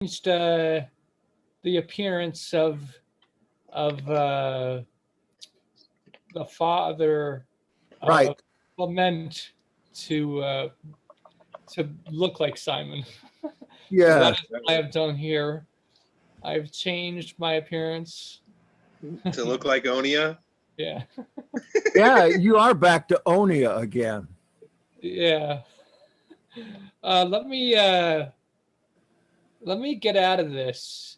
changed the appearance of the father Right. Clement to look like Simon. So Yeah. that is what I have done here. I've changed my appearance. To look like Onia? Yeah. Yeah, you are back to Onia again. Yeah. Let me get out of this.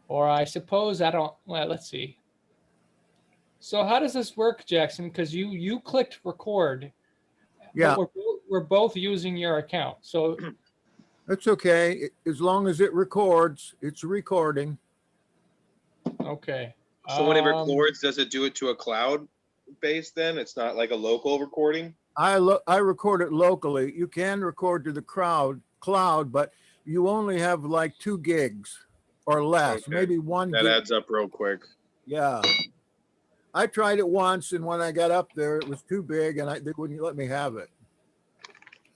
Or I suppose I don't. Well, let's see. So how does this work, Jackson? Because you clicked record. Yeah. But we're both using your account. So That's okay. As long as it records, it's recording. okay. So when it records, does it do it to a cloud base then? It's not like a local recording? I record it locally. You can record to the cloud, but you only have like 2 gigs or less, Okay. maybe 1 That gig. adds up real quick. Yeah. I tried it once, and when I got up there, it was too big, and they wouldn't let me have it.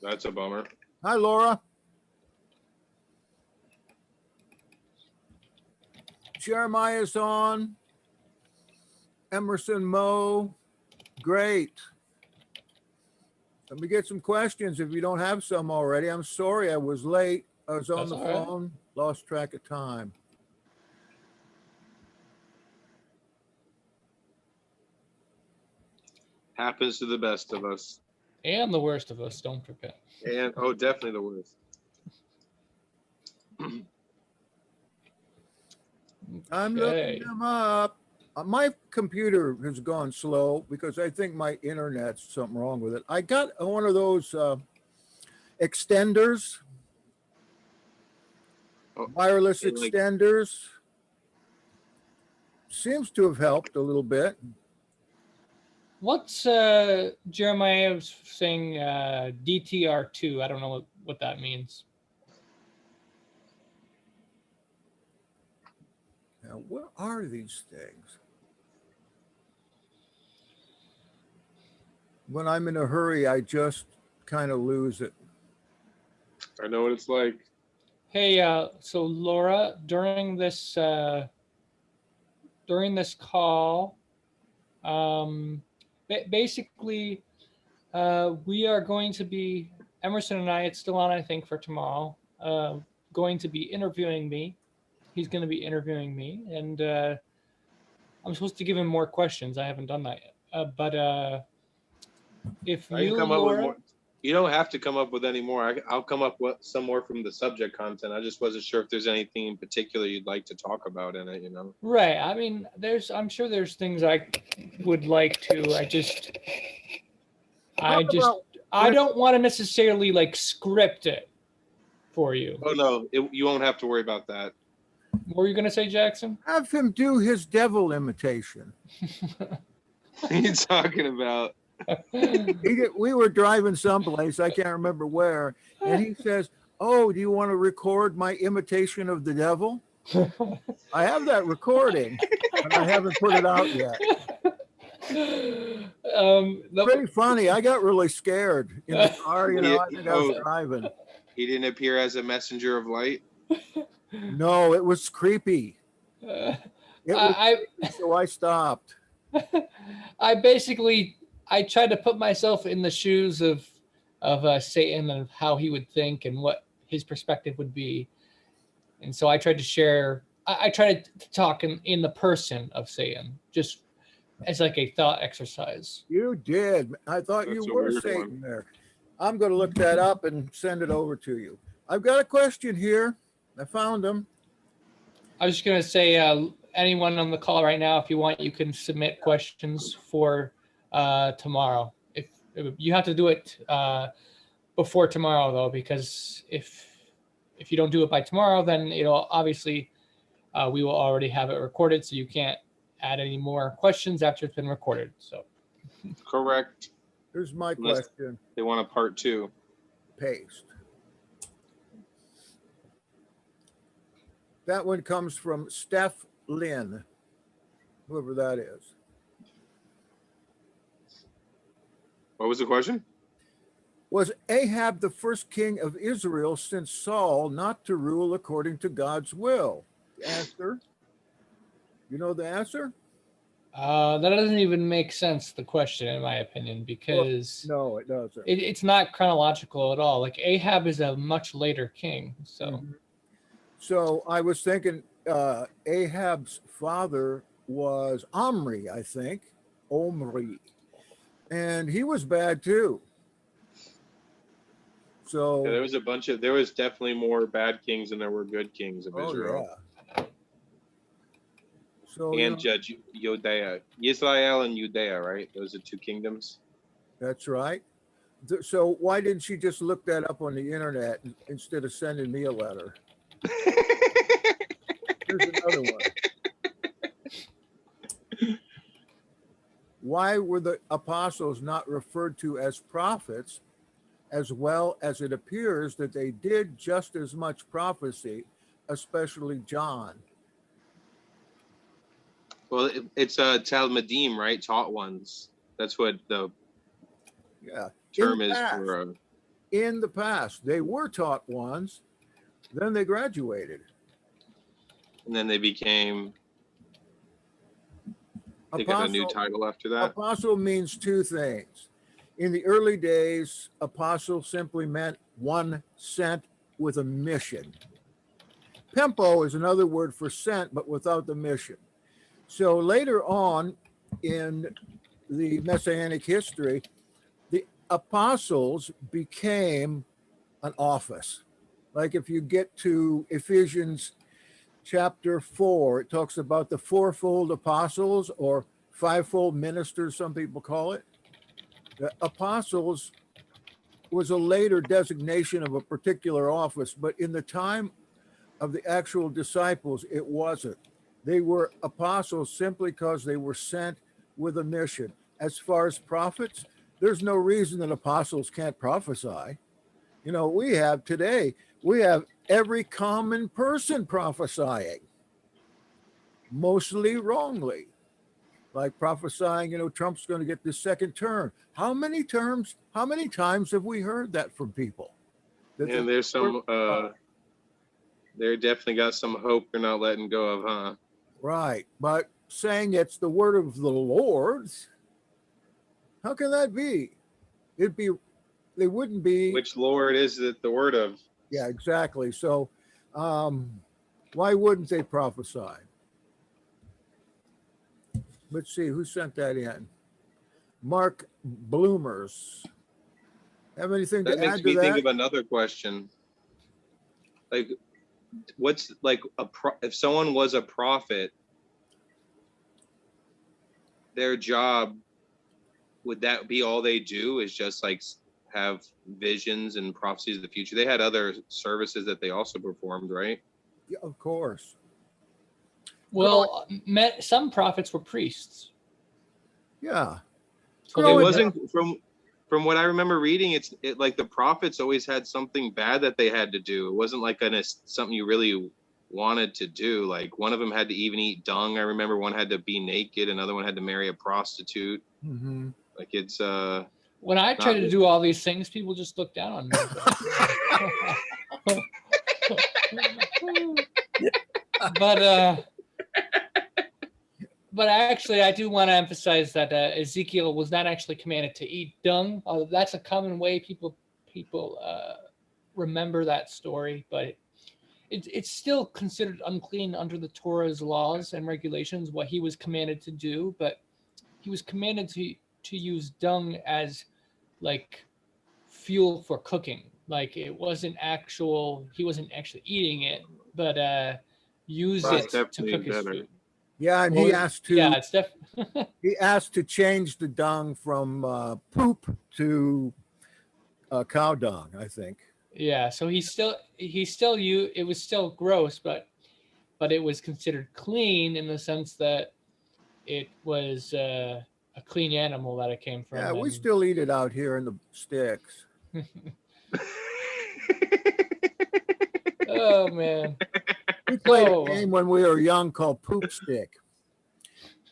That's a bummer. Hi, Laura. Jeremiah's on. Emerson Moe. Great. Let me get some questions if you don't have some already. I'm sorry I was late. I was on the phone, lost track of time. Happens to the best of us. And the worst of us, don't forget. And definitely the worst. I'm looking them up. My computer has gone slow because I think my internet's something wrong with it. I got one of those extenders, wireless extenders. Seems to have helped a little bit. What's Jeremiah was saying DTR2? I don't know what that means. Now, what are these things? When I'm in a hurry, I just kind of lose it. I know what it's like. Hey, so Laura, during this call, basically, we are going to be, Emerson and I, it's still on, I think, for tomorrow, going to be interviewing me. He's going to be interviewing me, and I'm supposed to give him more questions. I haven't done that yet. But if you, Laura, you don't have to come up with any more. I'll come up with some more from the subject content. I just wasn't sure if there's anything in particular you'd like to talk about in it, Right. I mean, I'm sure there's things I would like to. I don't want to necessarily like script it for you. Oh no, you won't have to worry about that. What were you gonna say, Jackson? Have him do his devil imitation. What are you talking about? We were driving someplace, I can't remember where, and he says, "Oh, do you want to record my imitation of the devil?" I have that recording, but I haven't put it out yet. Pretty funny. I got really scared in the car. I think I was driving. He didn't appear as a messenger of light? No, it was creepy. So I stopped. I tried to put myself in the shoes of Satan and how he would think and what his perspective would be. And so I tried to share, I tried to talk in the person of Satan, just as like a thought exercise. You did. I thought you were Satan there. I'm going to look that up and send it over to you. I've got a question here. I found them. I was just going to say, anyone on the call right now, if you want, you can submit questions for tomorrow. If you have to do it before tomorrow, though, because if you don't do it by tomorrow, then it'll obviously we will already have it recorded, so you can't add any more questions after it's been recorded. So correct. Here's my question. They want a part 2. Paste. That one comes from Steph Lynn, whoever that is. What was the question? Was Ahab the first king of Israel since Saul not to rule according to God's will? The answer. You know the answer? That doesn't even make sense, the question, in my opinion, because No, it doesn't. it's not chronological at all. Like Ahab is a much later king. So Mhm. So I was thinking Ahab's father was Omri, I think. Omri. And he was bad too. So Yeah, there was definitely more bad kings than there were good kings of Israel. yeah. So And Judge Judea, Israel and Judea, right? Those are two kingdoms. that's right. So why didn't she just look that up on the internet instead of sending me a letter? Here's another one. Why were the apostles not referred to as prophets, as well as it appears that they did just as much prophecy, especially John? Well, it's Talmudim, right? Taught ones. That's what the term is for. In the past, they were taught ones, then they graduated. And then they became. They got a new title after that. Apostle means two things. In the early days, apostle simply meant one sent with a mission. Pempo is another word for sent, but without the mission. So later on in the Messianic history, the apostles became an office. Like if you get to Ephesians chapter 4, it talks about the fourfold apostles or fivefold ministers, some people call it. The apostles was a later designation of a particular office, but in the time of the actual disciples, it wasn't. They were apostles simply because they were sent with a mission. As far as prophets, there's no reason that apostles can't prophesy. You know, we have every common person prophesying, mostly wrongly. Like prophesying, Trump's going to get the second term. How many times have we heard that from people? And there's some, they definitely got some hope they're not letting go of, huh? Right. But saying it's the word of the Lord, how can that be? They wouldn't be. Which Lord is it the word of? Yeah, exactly. So why wouldn't they prophesy? Let's see, who sent that in? Mark Bloomers. Have anything to add to that? That makes me think of another question. Like, what's like if someone was a prophet, their job, would that be all they do, is just like have visions and prophecies of the future? They had other services that they also performed, right? Yeah, of course. Well, some prophets were priests. Yeah. So it wasn't from what I remember reading. It like the prophets always had something bad that they had to do. It wasn't like something you really wanted to do. Like one of them had to even eat dung. I remember one had to be naked. Another one had to marry a prostitute. Mm-hmm. Like it's when I try to do all these things, people just look down on me. But actually, I do want to emphasize that Ezekiel was not actually commanded to eat dung. That's a common way people remember that story, but it's still considered unclean under the Torah's laws and regulations what he was commanded to do. But he was commanded to use dung as like fuel for cooking. Like he wasn't actually eating it, but use it to cook his food. Yeah, and he asked to. Yeah, it's definitely. He asked to change the dung from poop to cow dung, I think. Yeah, so it was still gross, but it was considered clean in the sense that it was a clean animal that it came from. Yeah, we still eat it out here in the sticks. Oh man. We played a game when we were young called Poop Stick.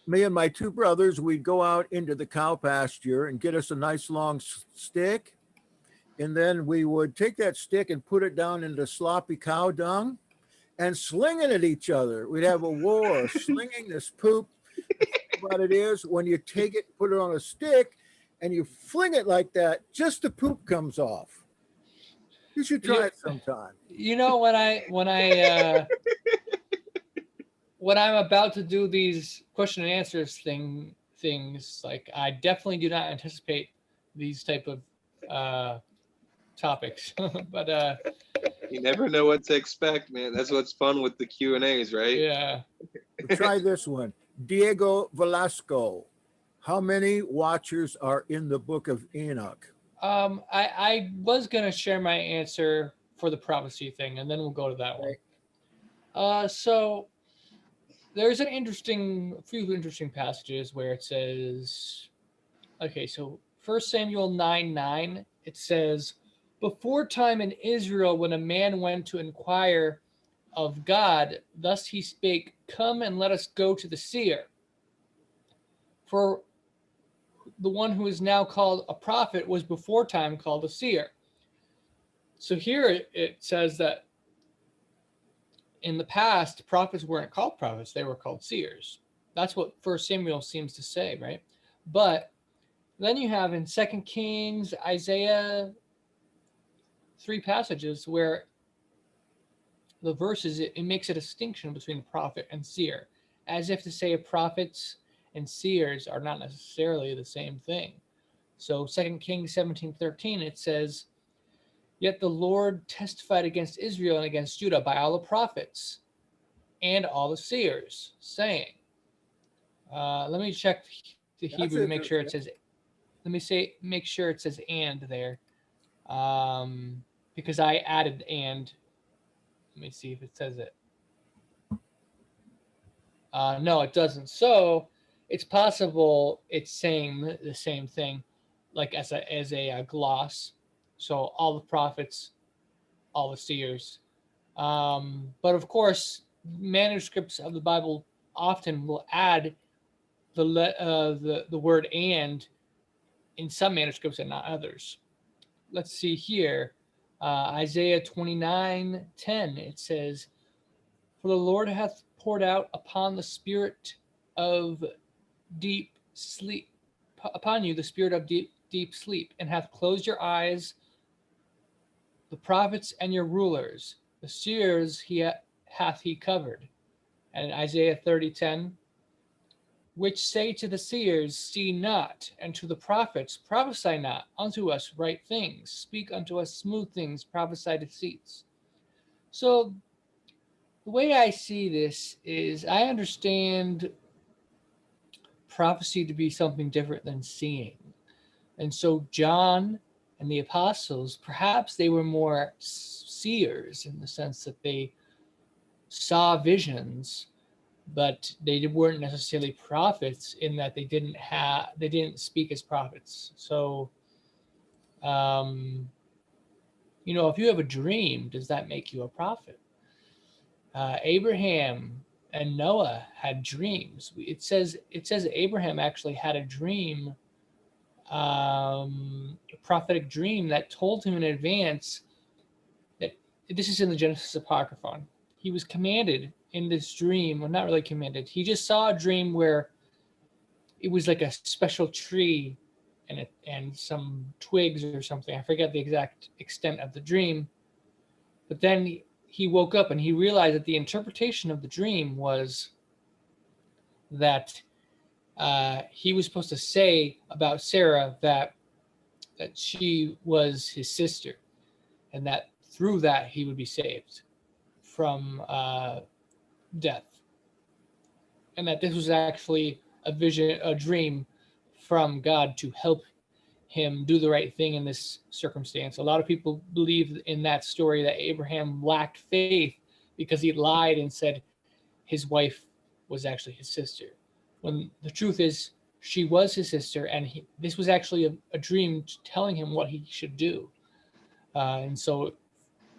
Me and my two brothers, we'd go out into the cow pasture and get us a nice long stick, and then we would take that stick and put it down into sloppy cow dung and sling it at each other. We'd have a war slinging this poop. The thing about it is, when you take it, put it on a stick, and you fling it like that, just the poop comes off. You should try it sometime. You know, when I'm about to do these question and answers things, like I definitely do not anticipate these type of topics. But You never know what to expect, man. That's what's fun with the Q&As, right? yeah. Try this one. Diego Velasco. How many watchers are in the book of Enoch? I was gonna share my answer for the prophecy thing, and then we'll go to that one. So there's a few interesting passages where it says, okay, so 1 Samuel 9:9, it says, before time in Israel, when a man went to inquire of God, thus he spake, come and let us go to the seer. For the one who is now called a prophet was before time called a seer. So here it says that in the past, prophets weren't called prophets, they were called seers. That's what 1 Samuel seems to say, right? But then you have in 2 Kings, Isaiah, 3 passages where the verses, it makes a distinction between prophet and seer, as if to say prophets and seers are not necessarily the same thing. So 2 Kings 17:13, it says, yet the Lord testified against Israel and against Judah by all the prophets and all the seers, saying, let me check the Hebrew to make sure it says, make sure it says and there, because I added and. Let me see if it says it. No, it doesn't. So it's possible it's saying the same thing, like as a gloss. So all the prophets, all the seers. But of course, manuscripts of the Bible often will add the word and in some manuscripts and not others. Let's see here. Isaiah 29:10, it says, for the Lord hath poured out upon the spirit of deep sleep, upon you the spirit of deep sleep, and hath closed your eyes, the prophets and your rulers, the seers hath he covered. And Isaiah 30:10, which say to the seers, see not, and to the prophets, prophesy not unto us right things, speak unto us smooth things, prophesy deceits. So the way I see this is I understand prophecy to be something different than seeing. And so John and the apostles, perhaps they were more seers in the sense that they saw visions, but they weren't necessarily prophets in that they didn't speak as prophets. So, if you have a dream, does that make you a prophet? Abraham and Noah had dreams. It says Abraham actually had a dream, a prophetic dream that told him in advance that this is in the Genesis Apocryphon. He was commanded in this dream, well, not really commanded. He just saw a dream where it was like a special tree and some twigs or something. I forget the exact extent of the dream. But then he woke up and he realized that the interpretation of the dream was that he was supposed to say about Sarah that she was his sister, and that through that he would be saved from death, and that this was actually a dream from God to help him do the right thing in this circumstance. A lot of people believe in that story that Abraham lacked faith because he lied and said his wife was actually his sister, when the truth is she was his sister, and this was actually a dream telling him what he should do. And so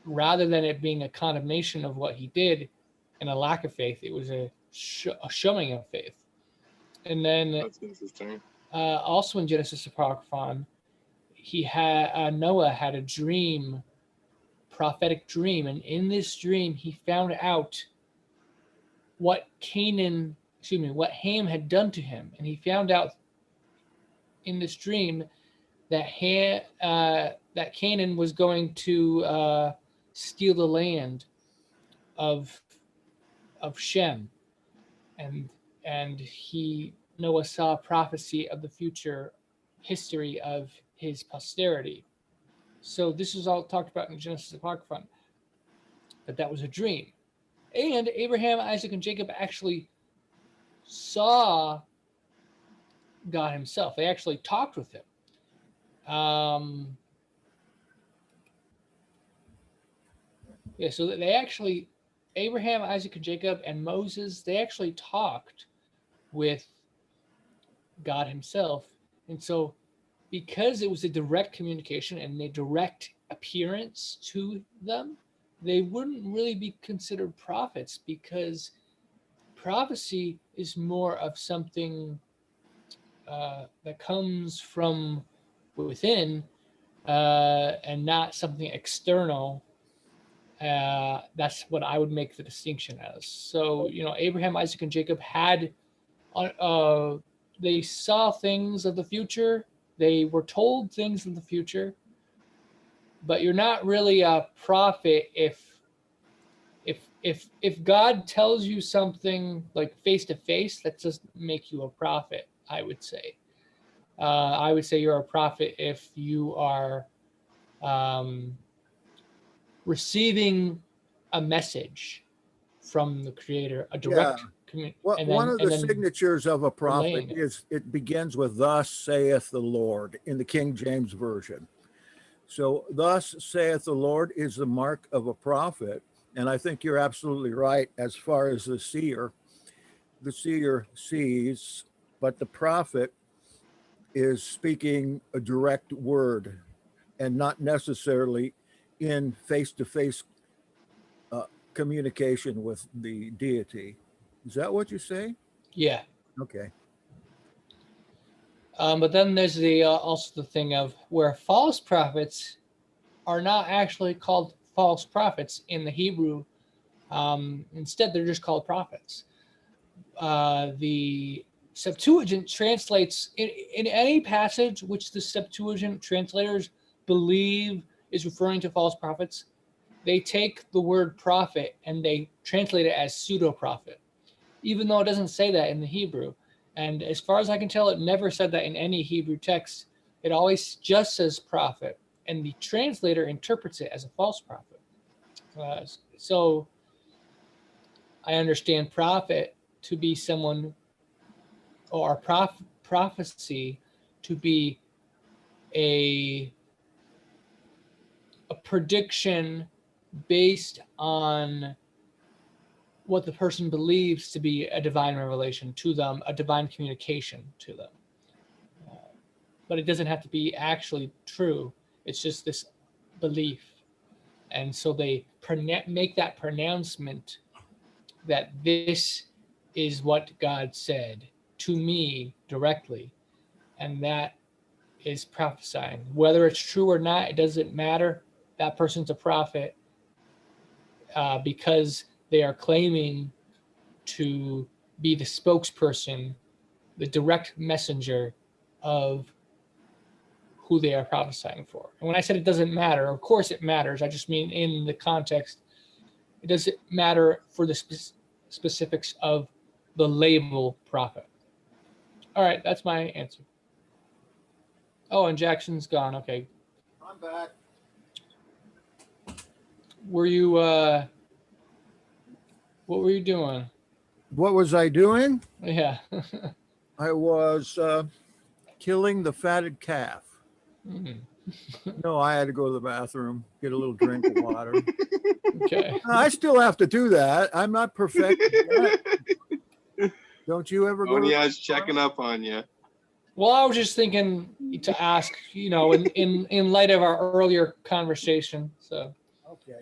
rather than it being a condemnation of what he did and a lack of faith, it was a showing of faith. And then That's interesting. Also in Genesis Apocryphon, Noah had a dream, prophetic dream, and in this dream he found out what Ham had done to him, and he found out in this dream that Canaan was going to steal the land of Shem, and Noah saw a prophecy of the future history of his posterity. So this is all talked about in Genesis Apocryphon, that was a dream. And Abraham, Isaac, and Jacob actually saw God himself. They actually talked with him. So they actually, Abraham, Isaac, and Jacob, and Moses, they actually talked with God himself. And so because it was a direct communication and a direct appearance to them, they wouldn't really be considered prophets, because prophecy is more of something that comes from within and not something external. That's what I would make the distinction as. So, Abraham, Isaac, and Jacob had, they saw things of the future. They were told things of the future, but you're not really a prophet if God tells you something like face to face. That doesn't make you a prophet, I would say. I would say you're a prophet if you are receiving a message from the Creator, a direct one of the signatures of a prophet is it begins with "Thus saith the Lord" in the King James Version. So "Thus saith the Lord" is the mark of a prophet. And I think you're absolutely right as far as the seer. The seer sees, but the prophet is speaking a direct word and not necessarily in face-to-face communication with the deity. Is that what you say? Yeah. Okay. But then there's also the thing of where false prophets are not actually called false prophets in the Hebrew. Instead, they're just called prophets. The Septuagint translates in any passage which the Septuagint translators believe is referring to false prophets. They take the word prophet and they translate it as pseudo-prophet, even though it doesn't say that in the Hebrew. And as far as I can tell, it never said that in any Hebrew text. It always just says prophet, and the translator interprets it as a false prophet. So I understand prophet to be someone, or prophecy to be a prediction based on what the person believes to be a divine revelation to them, a divine communication to them. But it doesn't have to be actually true. It's just this belief. And so they make that pronouncement that this is what God said to me directly. And that is prophesying. Whether it's true or not, it doesn't matter. That person's a prophet because they are claiming to be the spokesperson, the direct messenger of who they are prophesying for. And when I said it doesn't matter, of course it matters. I just mean in the context, it doesn't matter for the specifics of the label prophet. All right, that's my answer. Oh, and Jackson's gone. Okay. I'm back. Were you, what were you doing? What was I doing? Yeah. I was killing the fatted calf. No, I had to go to the bathroom, get a little drink of water. Okay. I still have to do that. I'm not perfect yet. Don't you ever go? Yeah, I was checking up on you. Well, I was just thinking to ask, in light of our earlier conversation. So. Okay.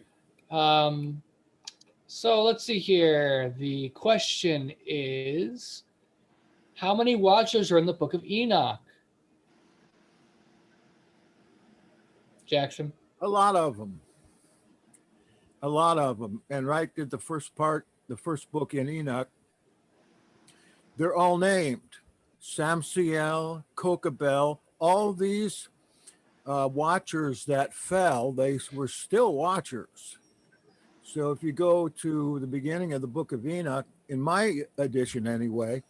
So let's see here. The question is, how many watchers are in the Book of Enoch? Jackson? A lot of them. A lot of them. And right at the first book in Enoch, they're all named. Samsiel, Kokabel, all these watchers that fell, they were still watchers. So if you go to the beginning of the book of Enoch, in my edition anyway,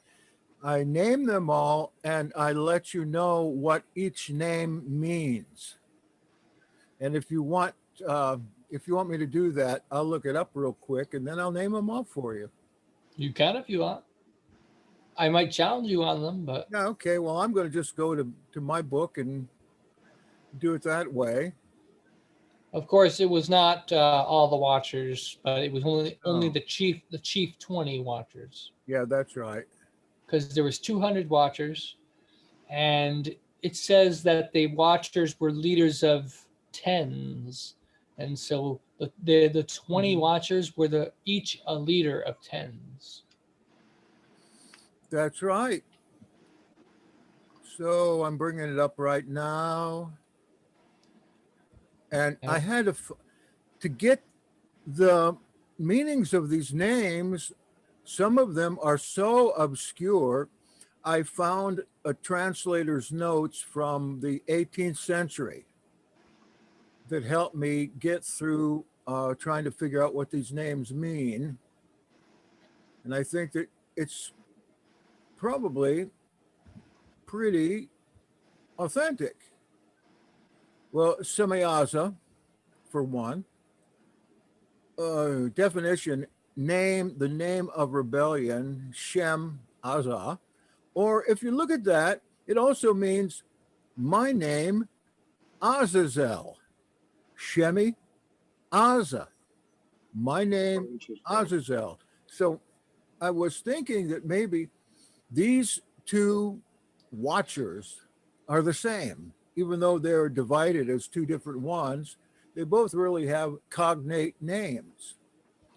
I name them all and I let you know what each name means. And if you want me to do that, I'll look it up real quick and then I'll name them all for you. You can if you want. I might challenge you on them, but Yeah, okay. Well, I'm going to just go to my book and do it that way. of course it was not all the watchers, but it was only Oh. the chief 20 watchers, Yeah, that's right. because there was 200 watchers, and it says that the watchers were leaders of tens, and so the 20 watchers were each a leader of tens. That's right. So I'm bringing it up right now. And I had to get the meanings of these names. Some of them are so obscure. I found a translator's notes from the 18th century that helped me get through trying to figure out what these names mean. And I think that it's probably pretty authentic. Well, Semyaza, for one. Definition, the name of rebellion, Shem Azah. Or if you look at that, it also means my name, Azazel. Shemi Azah. My name, Azazel. So I was thinking that maybe these two watchers are the same, even though they're divided as two different ones. They both really have cognate names.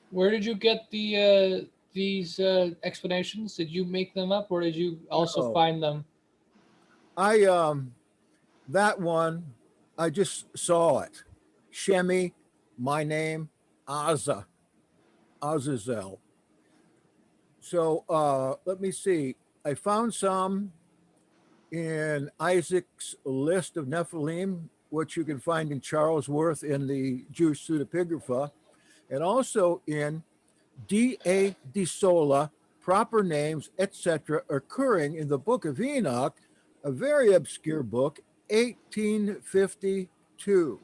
Where did you get these explanations? Did you make them up, or did you also No. find them? That one, I just saw it. Shemi, my name, Azazel. So let me see. I found some in Isaac's list of Nephilim, which you can find in Charlesworth in the Jewish Pseudepigrapha, and also in D.A. de Sola, proper names, etc., occurring in the Book of Enoch, a very obscure book, 1852.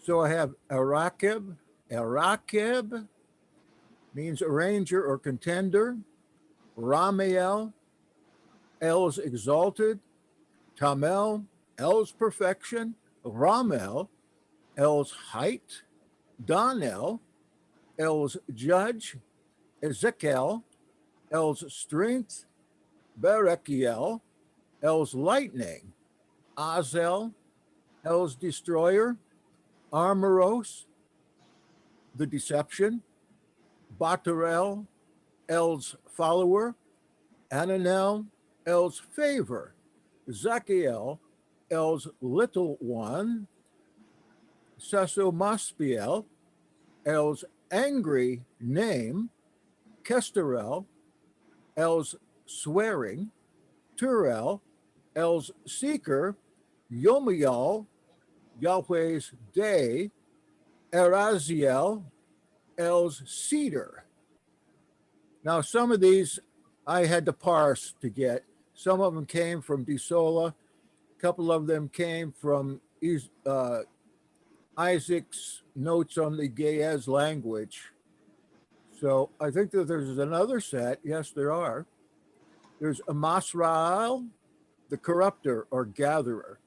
So I have Arakeb. Arakeb means arranger or contender. Ramiel, El's exalted. Tamel, El's perfection. Ramel, El's height. Donel, El's judge. Ezekiel, El's strength. Berechiel, El's lightning. Azel, El's destroyer. Armoros, the deception. Batarel, El's follower. Ananel, El's favor. Zachiel, El's little one. Sasomaspiel, El's angry name. Kesterel, El's swearing. Turel, El's seeker. Yomiel, Yahweh's day. Eraziel, El's cedar. Now, some of these I had to parse to get. Some of them came from De Sola. A couple of them came from Isaac's notes on the Ge'ez language. So I think that there's another set. Yes, there are. There's Amasrael, the corrupter or gatherer.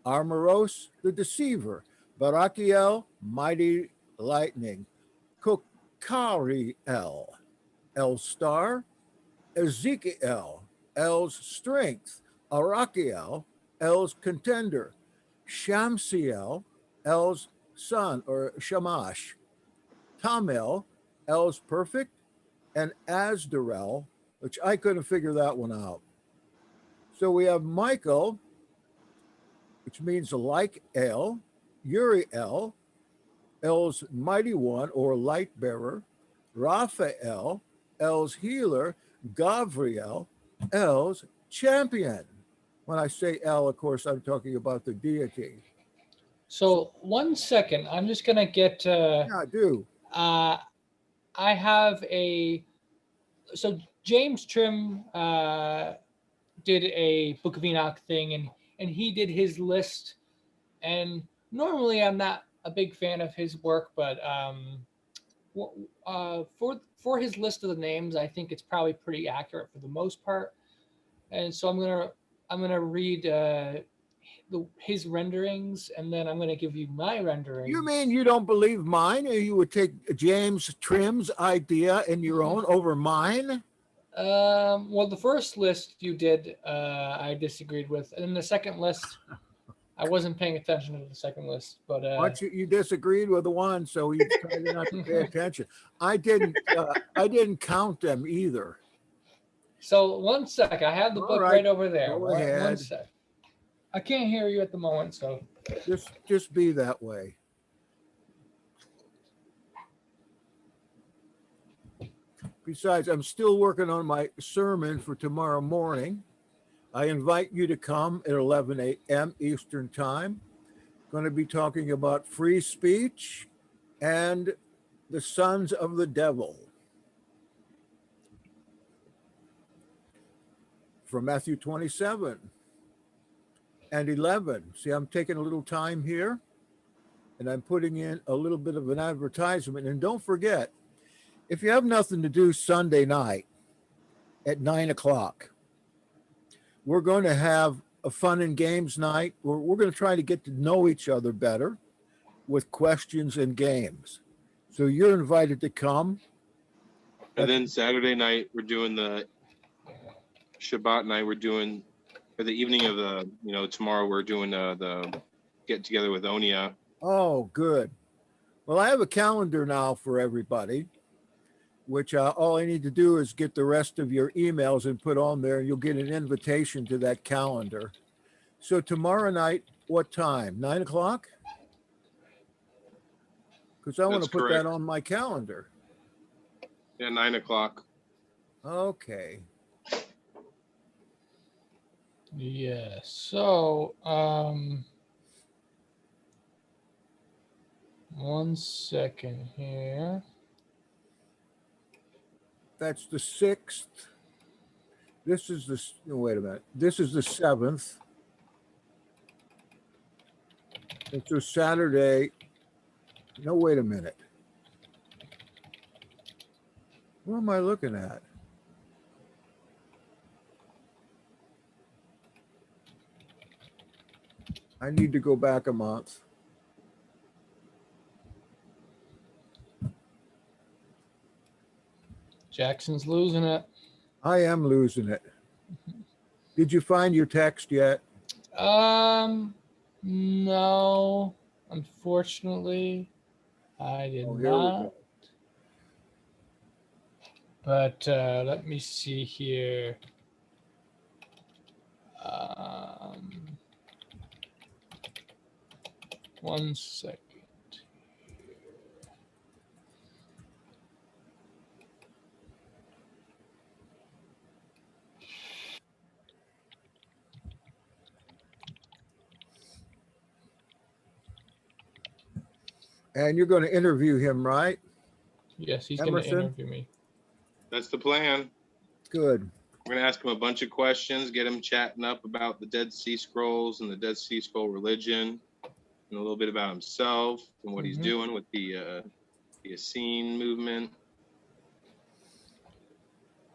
Armoros, the deceiver. Barachiel, mighty lightning. Kokariel, El star. Ezekiel, El's strength. Arachiel, El's contender. Shamsiel, El's son or Shamash. Tamel, El's perfect. And Azdarel, which I couldn't figure that one out. So we have Michael, which means like El. Uriel, El's mighty one or light bearer, Raphael, El's healer, Gavriel, El's champion. When I say El, of course, I'm talking about the deity. So 1 second, I'm just gonna get. Yeah, I do. I have a. So James Trim did a Book of Enoch thing, and he did his list. And normally I'm not a big fan of his work, but for his list of the names, I think it's probably pretty accurate for the most part. And so I'm gonna read his renderings, and then I'm gonna give you my renderings. You mean you don't believe mine, or you would take James Trim's idea and your own over mine? Well, the first list you did, I disagreed with, and then the second list, I wasn't paying attention to the second list. But But you disagreed with the one, so you decided not to pay attention. I didn't count them either. So 1 sec, I have the All book right, right over there. go One ahead. sec. I can't hear you at the moment, so Just be that way. Besides, I'm still working on my sermon for tomorrow morning. I invite you to come at 11 a.m. Eastern Time. Going to be talking about free speech and the sons of the devil from Matthew 27 and 11. See, I'm taking a little time here, and I'm putting in a little bit of an advertisement. And don't forget, if you have nothing to do Sunday night at 9 o'clock, we're going to have a fun and games night. We're going to try to get to know each other better with questions and games. So you're invited to come. And then Saturday night, we're doing the Shabbat night. We're doing, for the evening of the, tomorrow we're doing the get together with Onia. Oh, good. Well, I have a calendar now for everybody, which all I need to do is get the rest of your emails and put on there, and you'll get an invitation to that calendar. So tomorrow night, what time? 9 o'clock? Because I want to put that on my calendar. Yeah, 9 o'clock. Okay. yeah. So 1 second here. That's the 6th. This is the, wait a minute. This is the 7th. It's a Saturday. No, wait a minute. What am I looking at? I need to go back a month. Jackson's losing it. I am losing it. Did you find your text yet? No, unfortunately, I did Oh, here we not. go. But let me see here. 1 second. And you're going to interview him, right? Yes, he's going to Emerson? interview me. That's the plan. Good. We're going to ask him a bunch of questions, get him chatting up about the Dead Sea Scrolls and the Dead Sea Scroll religion, and a little bit about himself and what he's doing with the Essene movement.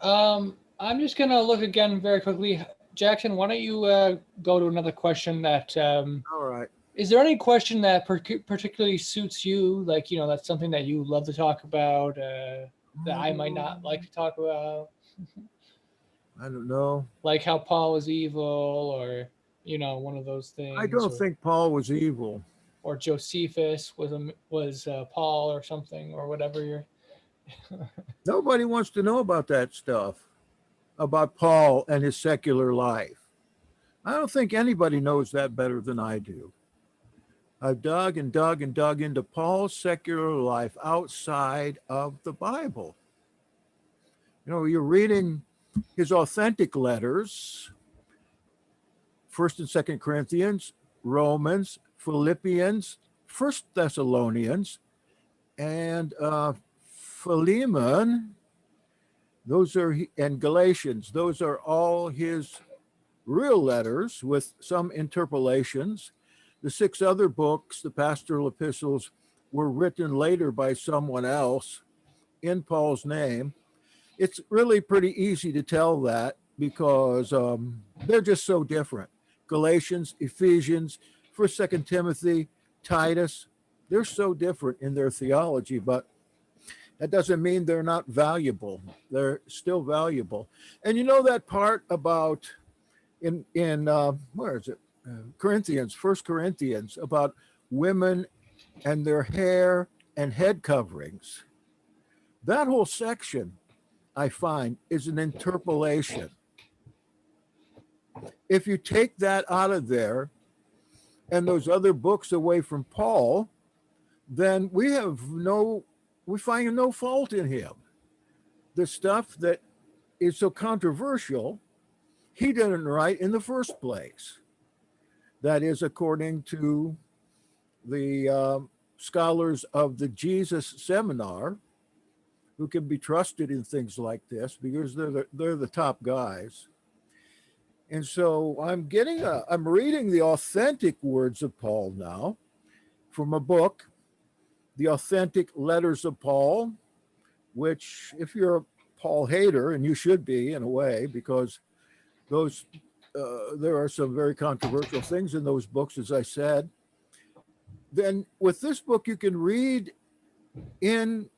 I'm just going to look again very quickly. Jackson, why don't you go to another question that All right. is there any question that particularly suits you? Like, that's something that you love to talk about that I might not like to talk about? I don't know. Like how Paul was evil, or, one of those things. I don't think Paul was evil. Or Josephus was Paul or something, or whatever you're. Nobody wants to know about that stuff, about Paul and his secular life. I don't think anybody knows that better than I do. I've dug and dug and dug into Paul's secular life outside of the Bible. You know, you're reading his authentic letters, 1st and 2nd Corinthians, Romans, Philippians, 1st Thessalonians, and Philemon. Those are, and Galatians. Those are all his real letters with some interpolations. The 6 other books, the pastoral epistles, were written later by someone else in Paul's name. It's really pretty easy to tell that because they're just so different. Galatians, Ephesians, 1st, 2nd Timothy, Titus, they're so different in their theology, but that doesn't mean they're not valuable. They're still valuable. And you know that part about in where is it? Corinthians, 1 Corinthians, about women and their hair and head coverings. That whole section, I find, is an interpolation. If you take that out of there and those other books away from Paul, then we find no fault in him. The stuff that is so controversial, he didn't write in the first place. That is according to the scholars of the Jesus Seminar, who can be trusted in things like this because they're the top guys. And so I'm reading the authentic words of Paul now from a book, The Authentic Letters of Paul, which if you're a Paul hater, and you should be in a way, because those there are some very controversial things in those books, as I said, then with this book you can read in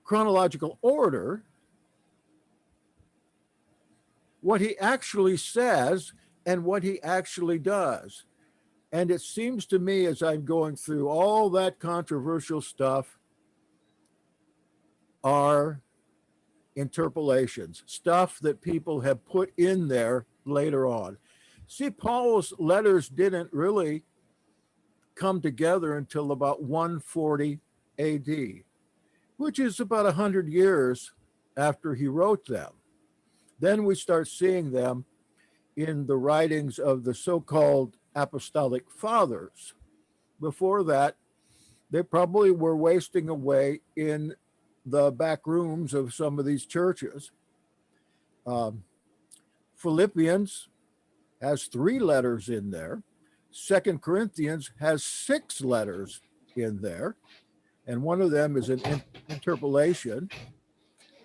chronological order what he actually says and what he actually does. And it seems to me, as I'm going through all that controversial stuff, are interpolations, stuff that people have put in there later on. See, Paul's letters didn't really come together until about 140 AD, which is about 100 years after he wrote them. Then we start seeing them in the writings of the so-called apostolic fathers. Before that, they probably were wasting away in the back rooms of some of these churches. Philippians has 3 letters in there. 2 Corinthians has 6 letters in there, and one of them is an interpolation.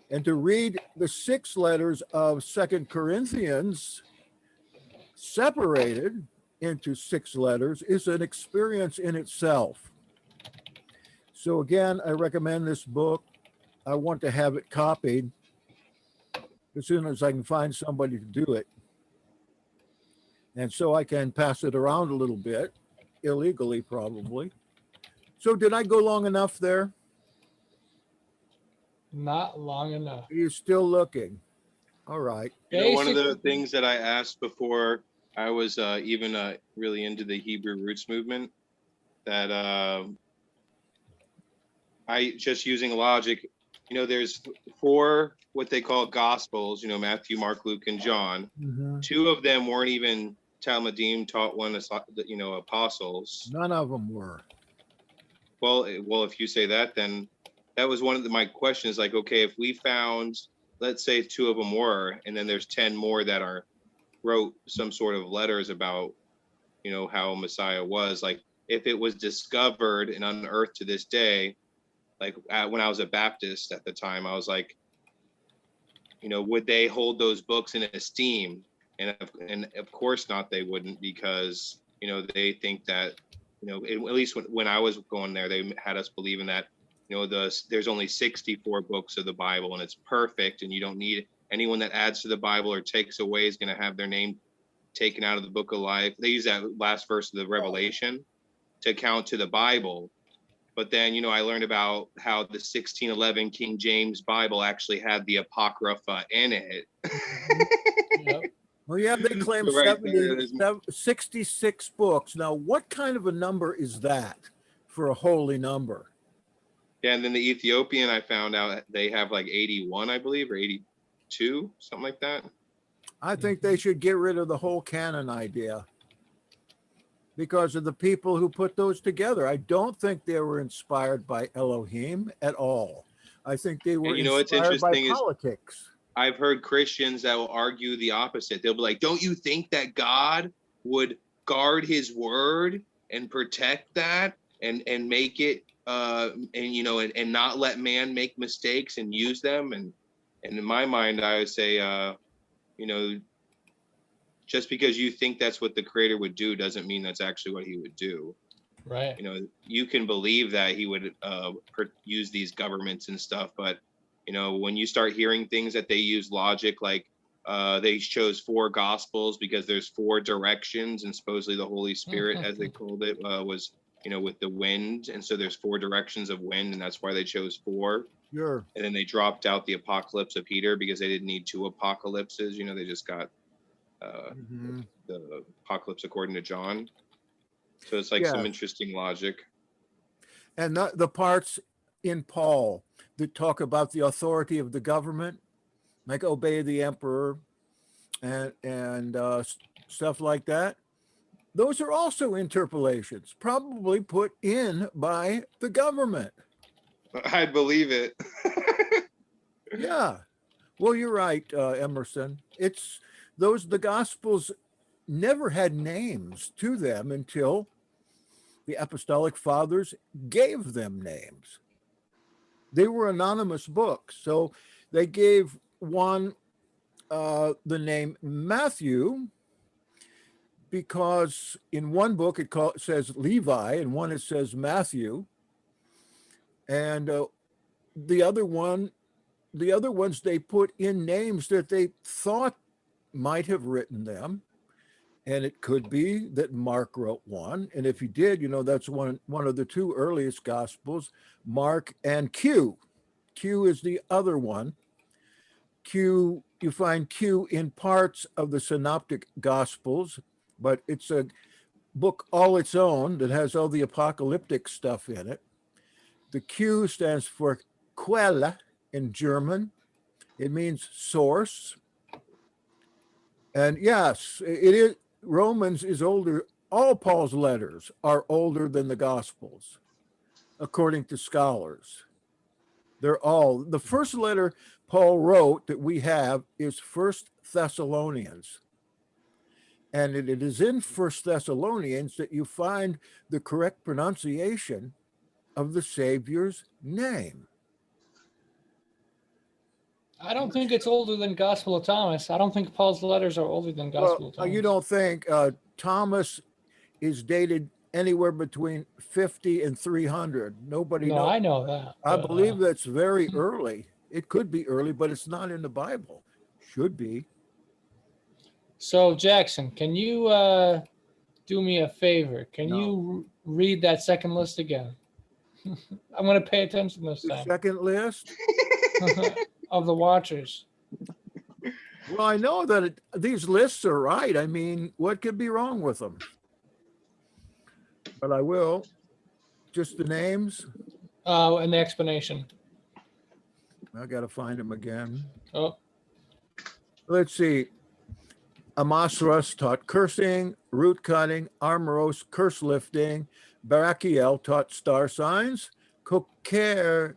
And to read the 6 letters of 2 Corinthians separated into 6 letters is an experience in itself. So again, I recommend this book. I want to have it copied as soon as I can find somebody to do it. And so I can pass it around a little bit, illegally probably. So did I go long enough there? Not long enough. Are you still looking? All right. You know, one of the things that I asked before I was even really into the Hebrew roots movement, that I just using logic, you know, there's 4 what they call gospels, you know, Matthew, Mark, Luke, and John. Mm-hmm. 2 of them weren't even Talmudim taught one, you know, apostles. None of them were. Well, if you say that, then that was one of my questions. Like, okay, if we found, let's say 2 of them were, and then there's 10 more that wrote some sort of letters about, you know, how Messiah was. Like, if it was discovered and unearthed to this day, like when I was a Baptist at the time, I was like, you know, would they hold those books in esteem? And of course not, they wouldn't, because, you know, they think that, you know, at least when I was going there, they had us believing that, you know, there's only 64 books of the Bible and it's perfect, and you don't need anyone that adds to the Bible or takes away is going to have their name taken out of the book of life. They use that last verse of the Revelation to count to the Bible. But then, you know, I learned about how the 1611 King James Bible actually had the Apocrypha in it. Yep. Well, yeah, they claim Right there, 66 books. Now, what kind of a number is that for a holy number? Yeah, and then the Ethiopian, I found out they have like 81, I believe, or 82, something like that. I think they should get rid of the whole canon idea because of the people who put those together. I don't think they were inspired by Elohim at all. I think they were And you know what's inspired by interesting is politics. I've heard Christians that will argue the opposite. They'll be like, don't you think that God would guard his word and protect that and make it and not let man make mistakes and use them? And in my mind, I would say just because you think that's what the creator would do doesn't mean that's actually what he would do. Right. You know, you can believe that he would use these governments and stuff, but you know, when you start hearing things that they use logic, like they chose 4 gospels because there's 4 directions, and supposedly the Holy Spirit, as they called it, was, you know, with the wind, and so there's 4 directions of wind, and that's why they chose 4. Sure. And then they dropped out the apocalypse of Peter because they didn't need 2 apocalypses. You know, they just got the apocalypse according to John. So it's like some interesting logic. And the parts in Paul that talk about the authority of the government, like obey the emperor and stuff like that, those are also interpolations, probably put in by the government. I'd believe it. Yeah. Well, you're right, Emerson. The Gospels never had names to them until the Apostolic Fathers gave them names. They were anonymous books. So they gave one the name Matthew because in one book it says Levi, and one it says Matthew. And the other ones they put in names that they thought might have written them. And it could be that Mark wrote one. And if he did, you know, that's one of the 2 earliest Gospels, Mark and Q. Q is the other one. You find Q in parts of the Synoptic Gospels, but it's a book all its own that has all the apocalyptic stuff in it. The Q stands for Quelle in German. It means source. And yes, it is. Romans is older. All Paul's letters are older than the Gospels, according to scholars. They're all, the first letter Paul wrote that we have is 1 Thessalonians. And it is in 1 Thessalonians that you find the correct pronunciation of the Savior's name. I don't think it's older than Gospel of Thomas. I don't think Paul's letters are older than Gospel of Thomas. You don't think Thomas is dated anywhere between 50 and 300. Nobody knows. No, I know that. I believe that's very early. It could be early, but it's not in the Bible. Should be. So, Jackson, can you do me a favor? Can you read that second list again? I'm going to pay attention this time. The second list? Of the watchers. Well, I know that these lists are right. I mean, what could be wrong with them? But I will. Just the names. And the explanation. I got to find them again. Oh. Let's see. Amasras taught cursing, root cutting. Armoros, curse lifting. Barakiel taught star signs. Kukarel,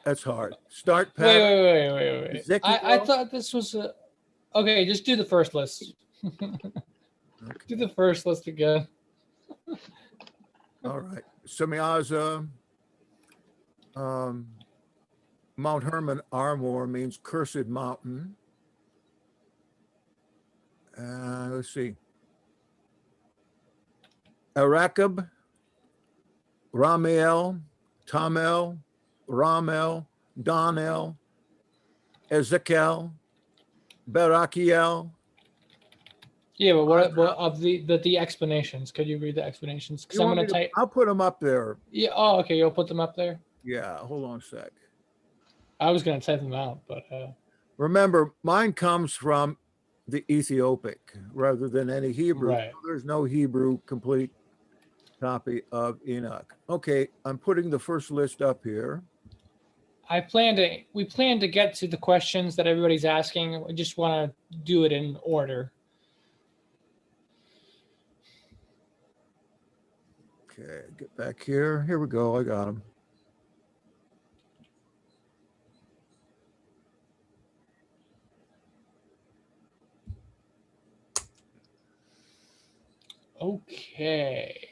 that's hard. Start pattern. Wait. I thought this was okay. Just do the first list. Okay. Do the first list again. All right. Semyaza, Mount Hermon Armor means cursed mountain. Let's see. Arakab, Ramiel, Tamel, Ramel, Donel, Ezekiel, Barakiel. Yeah, but what of the explanations? Could you read the explanations? Because I'll put them up there. Yeah. Oh, okay. You'll put them up there. Yeah. Hold on a sec. I was going to type them out, but Remember, mine comes from the Ethiopic rather than any Hebrew. right. So there's no Hebrew complete copy of Enoch. Okay, I'm putting the first list up here. We plan to get to the questions that everybody's asking. I just want to do it in order. Okay, get back here. Here we go. I got them. Okay.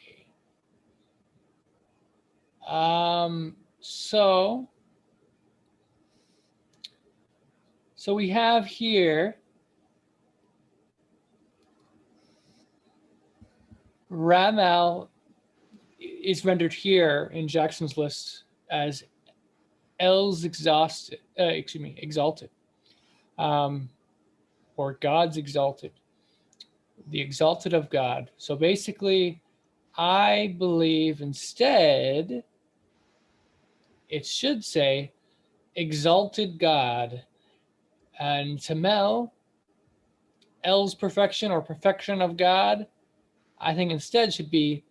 So we have here Ramal is rendered here in Jackson's list as El's exalted, or God's exalted, the exalted of God. So basically, I believe instead it should say exalted God, and Tamel, El's perfection or perfection of God, I think instead should be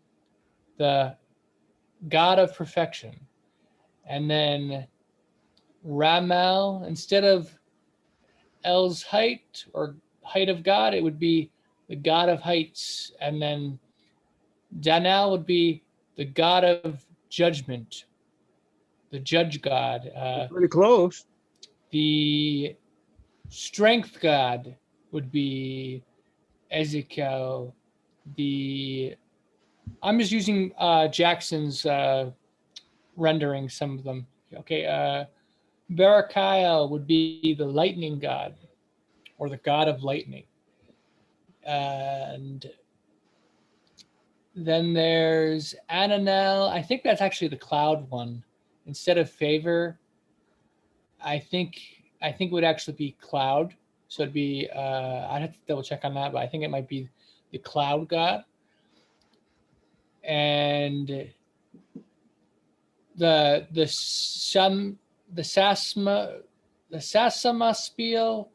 the God of perfection. And then Ramal, instead of El's height or height of God, it would be the God of heights. And then Danal would be the God of judgment, the judge God. Pretty close. The strength God would be Ezekiel. I'm just using Jackson's rendering, some of them. Okay, Barakiel would be the lightning God, or the God of lightning. And then there's Ananel. I think that's actually the cloud one. Instead of favor, I think it would actually be cloud. So it'd be I'd have to double check on that, but I think it might be the cloud god. And the Sasama spiel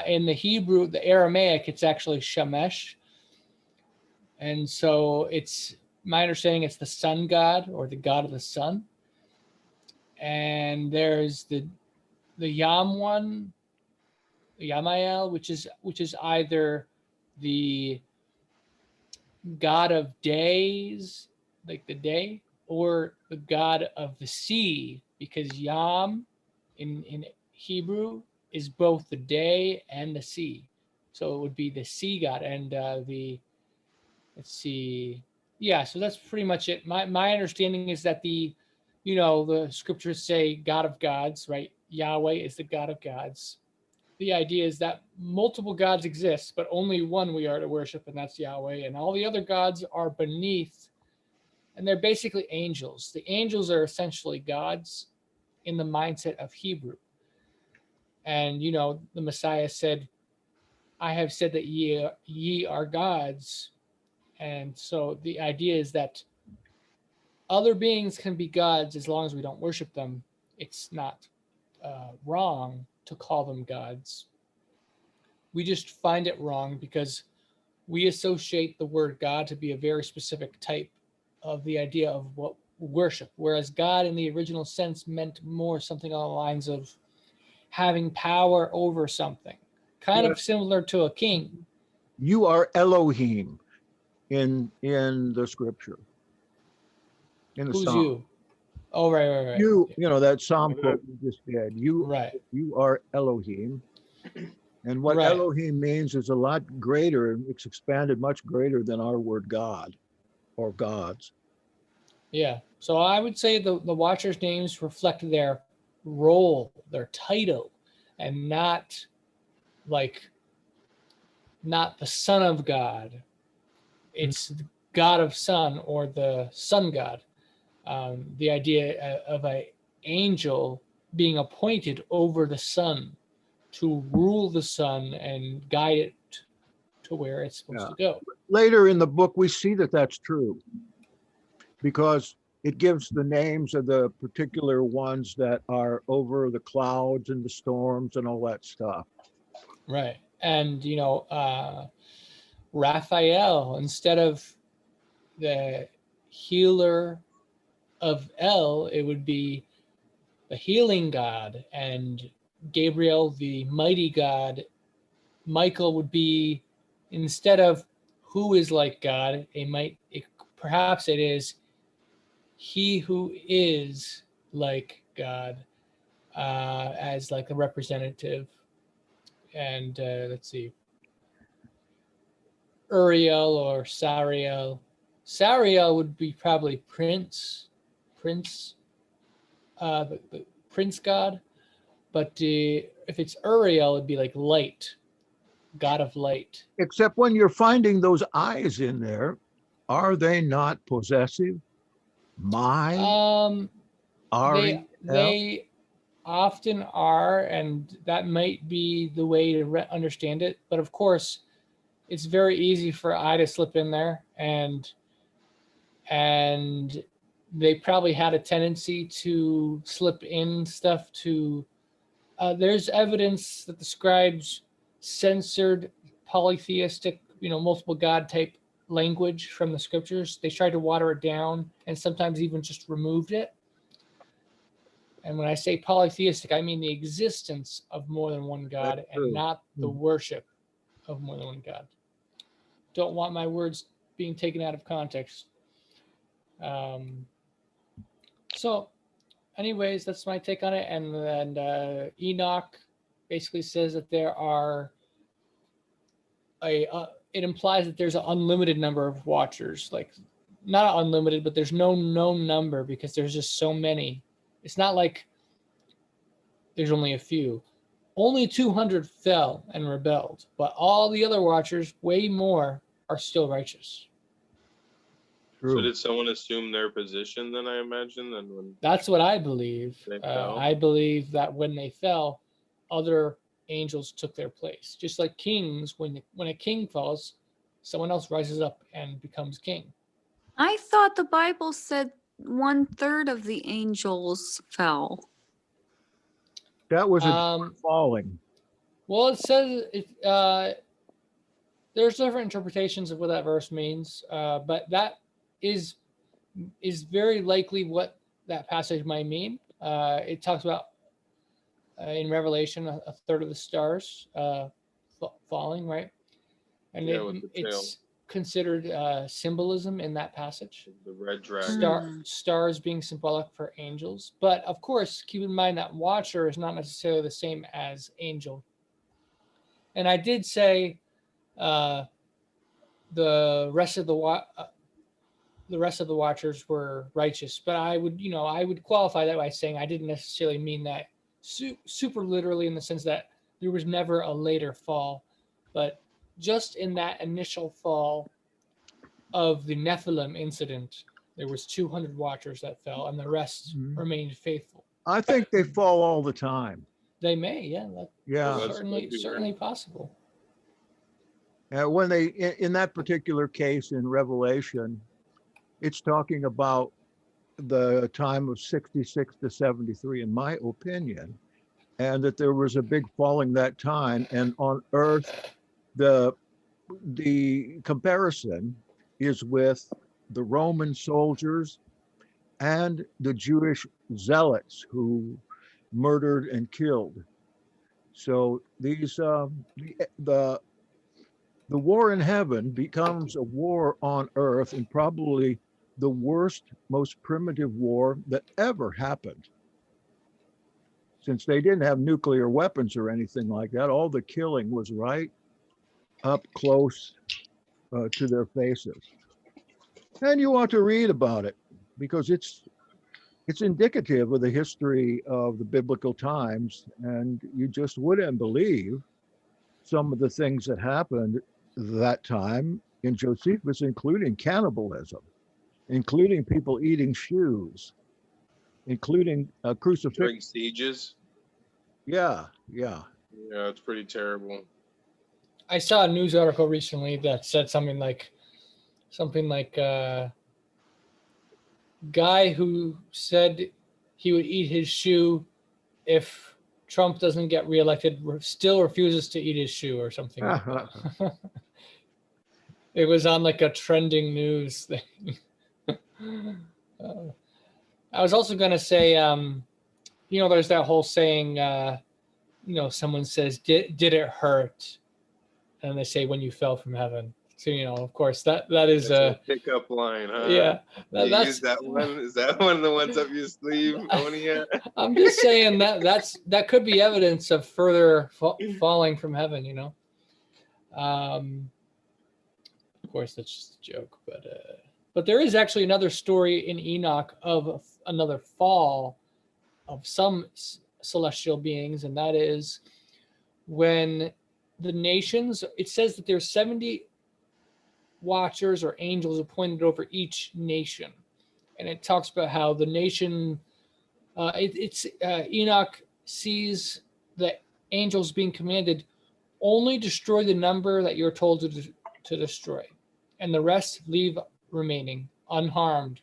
in the Hebrew, the Aramaic, it's actually Shemesh. And so it's my understanding it's the sun god, or the god of the sun. And there's the Yam one, Yamael, which is either the god of days, like the day, or the god of the sea, because Yam in Hebrew is both the day and the sea. So it would be the sea god. And let's see. Yeah, so that's pretty much it. My understanding is that the scriptures say God of gods, right? Yahweh is the God of gods. The idea is that multiple gods exist, but only one we are to worship, and that's Yahweh. And all the other gods are beneath, and they're basically angels. The angels are essentially gods in the mindset of Hebrew. And, the Messiah said, I have said that ye are gods. And so the idea is that other beings can be gods as long as we don't worship them. It's not wrong to call them gods. We just find it wrong because we associate the word God to be a very specific type of the idea of what worship, whereas God in the original sense meant more something on the lines of having power over something, kind of similar to a king. You are Elohim in the scripture. In the Who's Psalm. you? Oh, right. You that Psalm quote you just did. You are Elohim. And what Elohim means is a lot greater. It's expanded much greater than our word God or gods. Yeah. So I would say the Watchers' names reflect their role, their title, and not the Son of God. It's the God of Sun, or the Sun God. The idea of an angel being appointed over the sun to rule the sun and guide it to where it's supposed to go. Later in the book, we see that that's true, because it gives the names of the particular ones that are over the clouds and the storms and all that stuff. Right. And, Raphael, instead of the healer of El, it would be the healing god, and Gabriel, the mighty god. Michael would be, instead of who is like God, perhaps it is he who is like God, as like a representative. And let's see, Uriel or Sariel. Sariel would be probably Prince, the Prince God. But if it's Uriel, it'd be like light, God of light. Except when you're finding those eyes in there, are they not possessive? They often are, and that might be the way to understand it. But of course, it's very easy for I to slip in there, and they probably had a tendency to slip in stuff to. There's evidence that the scribes censored polytheistic, multiple God type language from the scriptures. They tried to water it down and sometimes even just removed it. And when I say polytheistic, I mean the existence of more than one God and not the worship of more than one God. Don't want my words being taken out of context. So anyways, that's my take on it. And Enoch basically says that there are it implies that there's an unlimited number of watchers, like not unlimited, but there's no known number because there's just so many. It's not like there's only a few. Only 200 fell and rebelled, but all the other watchers, way more, are still righteous. So did someone assume their position then, I imagine? That's what I believe. I believe that when they fell, other angels took their place. Just like kings, when a king falls, someone else rises up and becomes king. I thought the Bible said 1/3 of the angels fell. That was falling. Well, it says there's different interpretations of what that verse means, but that is very likely what that passage might mean. It talks about in Revelation a third of the stars falling, right? And it's considered symbolism in that passage. The red dragon. Stars being symbolic for angels. But of course, keep in mind that watcher is not necessarily the same as angel. And I did say the rest of the watchers were righteous, but I would qualify that by saying I didn't necessarily mean that super literally in the sense that there was never a later fall, but just in that initial fall of the Nephilim incident, there was 200 watchers that fell, and the rest remained faithful. I think they fall all the time. They may, yeah. Certainly possible. When they, in that particular case in Revelation, it's talking about the time of 66 to 73, in my opinion, and that there was a big falling that time. And on earth, the comparison is with the Roman soldiers and the Jewish zealots who murdered and killed. So these the war in heaven becomes a war on earth, and probably the worst, most primitive war that ever happened. Since they didn't have nuclear weapons or anything like that, all the killing was right up close to their faces. And you want to read about it because it's indicative of the history of the biblical times, and you just wouldn't believe some of the things that happened that time in Josephus, including cannibalism, including people eating shoes, including crucifixion. During sieges? Yeah. Yeah, it's pretty terrible. I saw a news article recently that said something like guy who said he would eat his shoe if Trump doesn't get reelected still refuses to eat his shoe or something like that. It was on like a trending news thing. I was also going to say, there's that whole saying, someone says, did it hurt? And they say, when you fell from heaven. So, of course, that is a pickup line, huh? Yeah. That's use that one. Is that one of the ones up your sleeve, Onia? I'm just saying that could be evidence of further falling from heaven, Of course, that's just a joke, but there is actually another story in Enoch of another fall of some celestial beings, and that is when the nations, it says that there's 70 watchers or angels appointed over each nation, and it talks about how the nation, Enoch sees the angels being commanded, only destroy the number that you're told to destroy, and the rest leave remaining unharmed.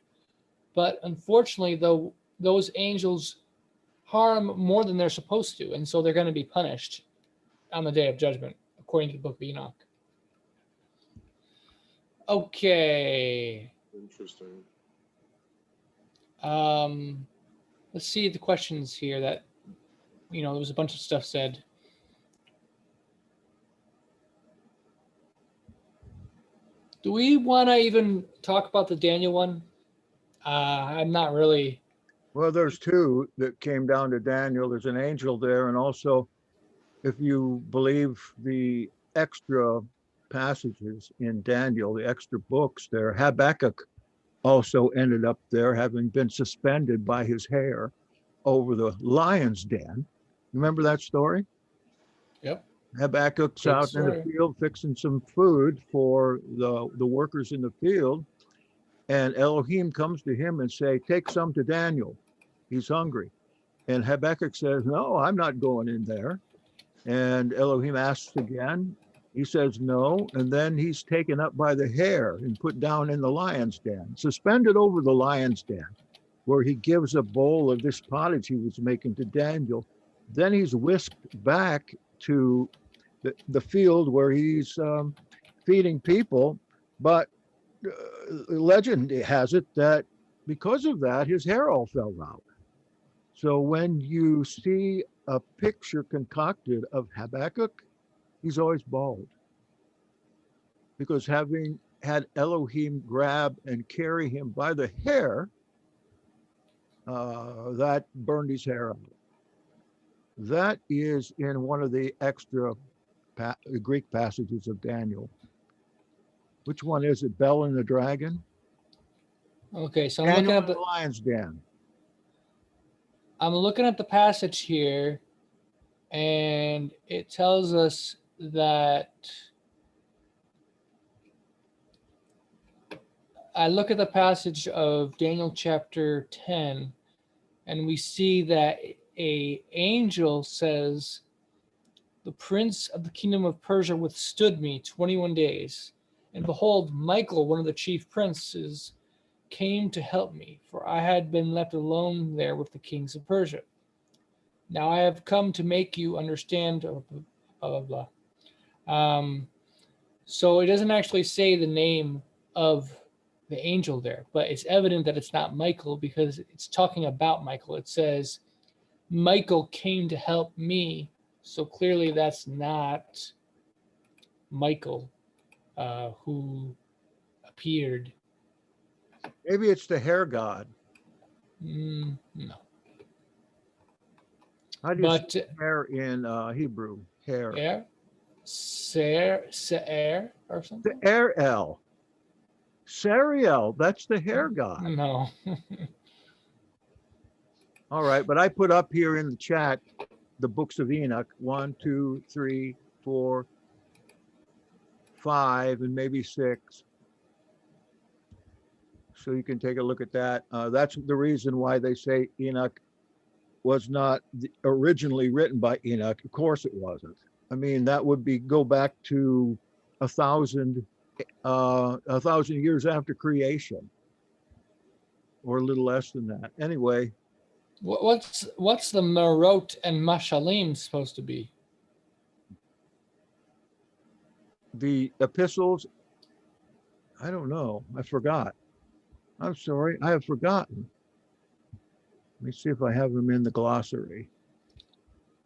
But unfortunately, though, those angels harm more than they're supposed to, and so they're going to be punished on the day of judgment, according to the book of Enoch. Okay. Interesting. Let's see the questions here that, there was a bunch of stuff said. Do we want to even talk about the Daniel one? I'm not really. Well, there's two that came down to Daniel. There's an angel there, and also, if you believe the extra passages in Daniel, the extra books there, Habakkuk also ended up there, having been suspended by his hair over the lion's den. Remember that story? Yep. Habakkuk's Good out story. in the field fixing some food for the workers in the field, and Elohim comes to him and say, take some to Daniel. He's hungry. And Habakkuk says, no, I'm not going in there. And Elohim asks again. He says no, and then he's taken up by the hair and put down in the lion's den, suspended over the lion's den, where he gives a bowl of this pottage he was making to Daniel. Then he's whisked back to the field where he's feeding people. But legend has it that because of that, his hair all fell out. So when you see a picture concocted of Habakkuk, he's always bald, because having had Elohim grab and carry him by the hair, that burned his hair out. That is in one of the extra Greek passages of Daniel. Which one is it? Bel and the Dragon? Okay, so Daniel and the lion's den. I'm looking at the passage here, and it tells us that I look at the passage of Daniel chapter 10, and we see that a angel says, the prince of the kingdom of Persia withstood me 21 days. And behold, Michael, one of the chief princes, came to help me, for I had been left alone there with the kings of Persia. Now I have come to make you understand, blah, blah, blah. So it doesn't actually say the name of the angel there, but it's evident that it's not Michael because it's talking about Michael. It says, Michael came to help me. So clearly that's not Michael who appeared. Maybe it's the hair god. No. How do you say hair in Hebrew? Hair. Hair? Se'er or something? The Erel. Sariel, that's the hair god. No. All right, but I put up here in the chat the books of Enoch, 1, 2, 3, 4, 5, and maybe 6. So you can take a look at that. That's the reason why they say Enoch was not originally written by Enoch. Of course it wasn't. I mean, that would go back to 1,000 years after creation. or a little less than that. Anyway, What's the Marot and Mashalim supposed to be? the epistles, I don't know. I forgot. I'm sorry. I have forgotten. Let me see if I have them in the glossary.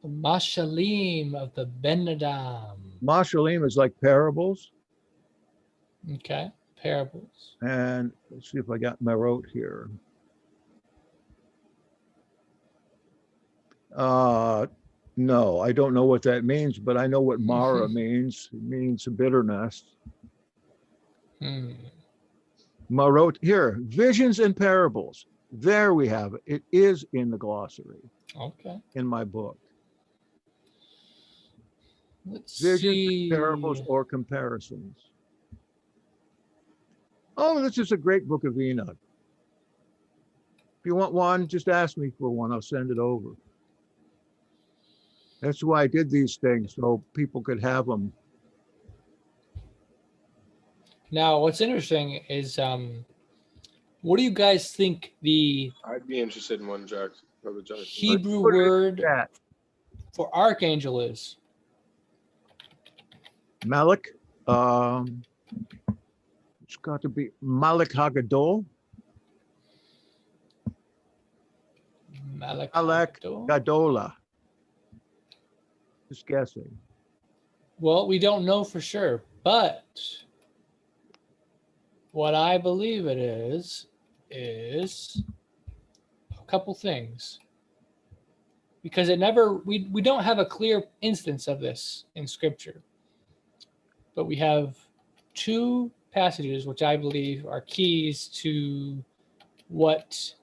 The Mashalim of the Ben Adam. Mashalim is like parables. Okay, parables. And let's see if I got Marot here. No, I don't know what that means, but I know what Mara means. It means bitterness. Marot, here, visions and parables. There we have it. It is in the glossary. Okay. In my book. Let's Visions, see. parables, or comparisons. Oh, this is a great book of Enoch. If you want one, just ask me for one. I'll send it over. That's why I did these things, so people could have them. Now, what's interesting is, what do you guys think the I'd be interested in one, Jack. Brother Jonathan. Hebrew Put it in the word chat. for archangel is? Malik. It's got to be Malik Hagadol. Malak. Malak Gadola. Just guessing. Well, we don't know for sure, but what I believe it is a couple things. Because we don't have a clear instance of this in scripture. But we have two passages which I believe are keys to what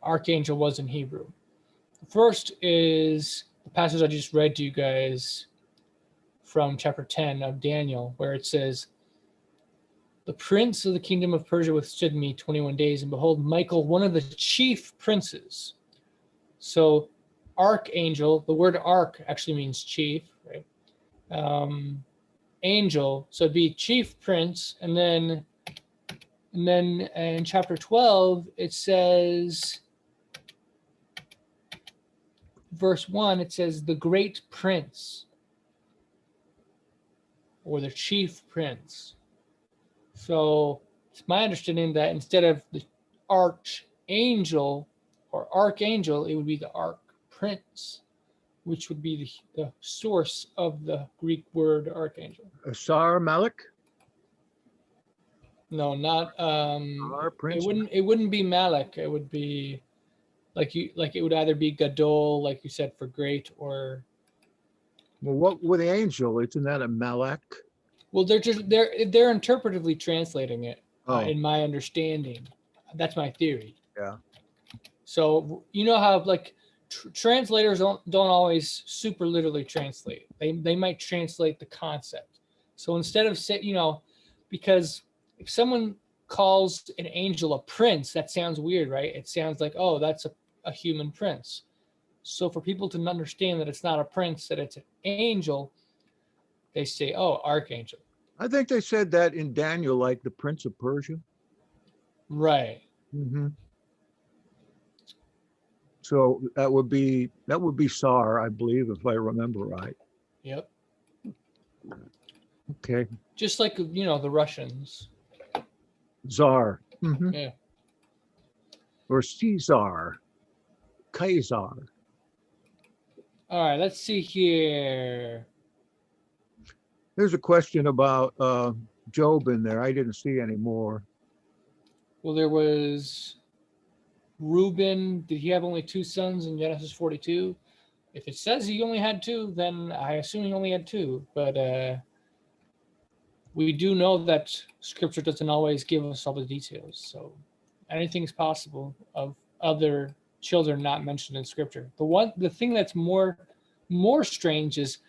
archangel was in Hebrew. The first is the passage I just read to you guys from chapter 10 of Daniel, where it says, "The prince of the kingdom of Persia withstood me 21 days, and behold, Michael, one of the chief princes." So archangel, the word arch actually means chief, right? Angel, so it'd be chief prince, and then in chapter 12 it says, verse 1, it says the great prince or the chief prince. So it's my understanding that instead of the archangel or archangel, it would be the archprince, which would be the source of the Greek word archangel. Asar Malik. No, not Asar Prince. it wouldn't be Malak. It would be like it would either be Gadol, like you said, for great, or Well, what with the angel? Isn't that a Malak? well, they're interpretively translating it, Oh. in my understanding. That's my theory. Yeah. So you know how like translators don't always super literally translate. They might translate the concept. So instead of because if someone calls an angel a prince, that sounds weird, right? It sounds like, oh, that's a human prince. So for people to understand that it's not a prince, that it's an angel, they say, oh, archangel. I think they said that in Daniel, like the Prince of Persia. Right. Mm-hmm. So that would be Sar, I believe, if I remember right. Yep. Okay. Just like, the Russians. Tsar. Mm-hmm. Yeah. Or Caesar. Kaiser. All right, let's see here. There's a question about Job in there. I didn't see any more. Well, there was Reuben. Did he have only 2 sons in Genesis 42? If it says he only had 2, then I assume he only had 2. But we do know that scripture doesn't always give us all the details. So anything's possible of other children not mentioned in scripture. The thing that's more strange is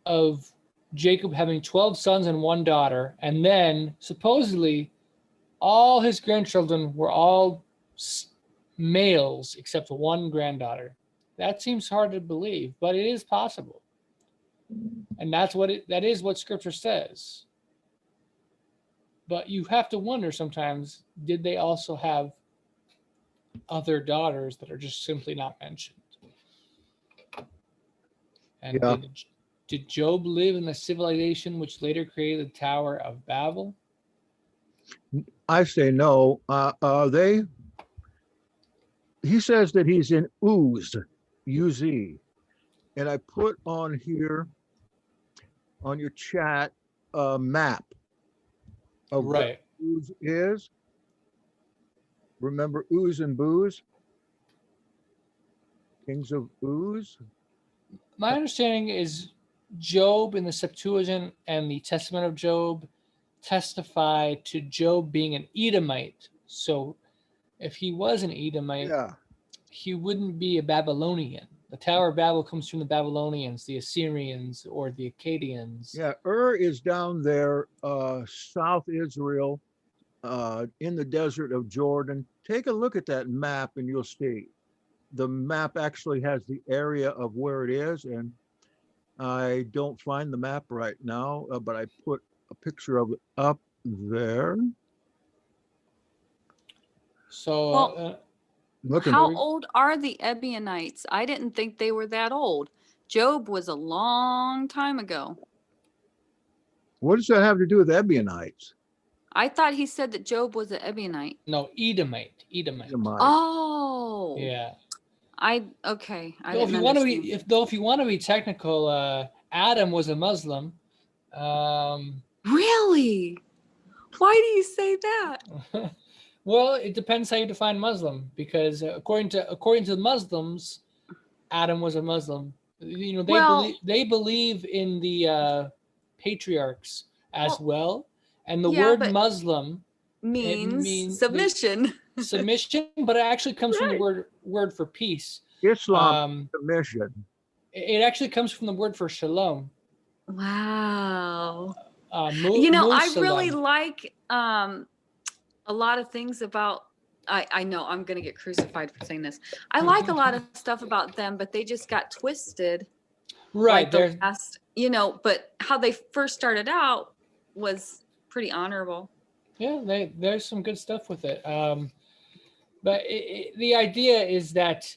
of Jacob having 12 sons and 1 daughter, and then supposedly all his grandchildren were all males except 1 granddaughter. That seems hard to believe, but it is possible. And that is what scripture says. But you have to wonder sometimes, did they also have other daughters that are just simply not mentioned? And Yeah. did Job live in the civilization which later created the Tower of Babel? I say no. He says that he's in Uz, U-Z. And I put on here, on your chat, a map of Right. where Uz is. Remember Uz and Booze? Kings of Uz? My understanding is Job in the Septuagint and the Testament of Job testify to Job being an Edomite. So if he was an Edomite, Yeah. he wouldn't be a Babylonian. The Tower of Babel comes from the Babylonians, the Assyrians, or the Akkadians. Yeah, is down there, South Israel, in the desert of Jordan. Take a look at that map and you'll see. The map actually has the area of where it is, and I don't find the map right now, but I put a picture of it up there. So Well, Looking. How old are the Ebionites? I didn't think they were that old. Job was a long time ago. What does that have to do with Ebionites? I thought he said that Job was an Ebionite. no, Edomite. Ebionites. Oh. Yeah. Okay. I Though if didn't you want to understand. be, if you want to be technical, Adam was a Muslim. Really? Why do you say that? Well, it depends how you define Muslim, because according to the Muslims, Adam was a Muslim. You know, they believe in the patriarchs as well, and the yeah, word but Muslim means submission. submission, but it actually comes from the Right. word for peace. Islam submission. It actually comes from the word for shalom. Wow. I Musalam. really like a lot of things about I know I'm gonna get crucified for saying this. I like a lot of stuff about them, but they just got twisted. Right. Like the last, but how they first started out was pretty honorable. Yeah, there's some good stuff with it. But the idea is that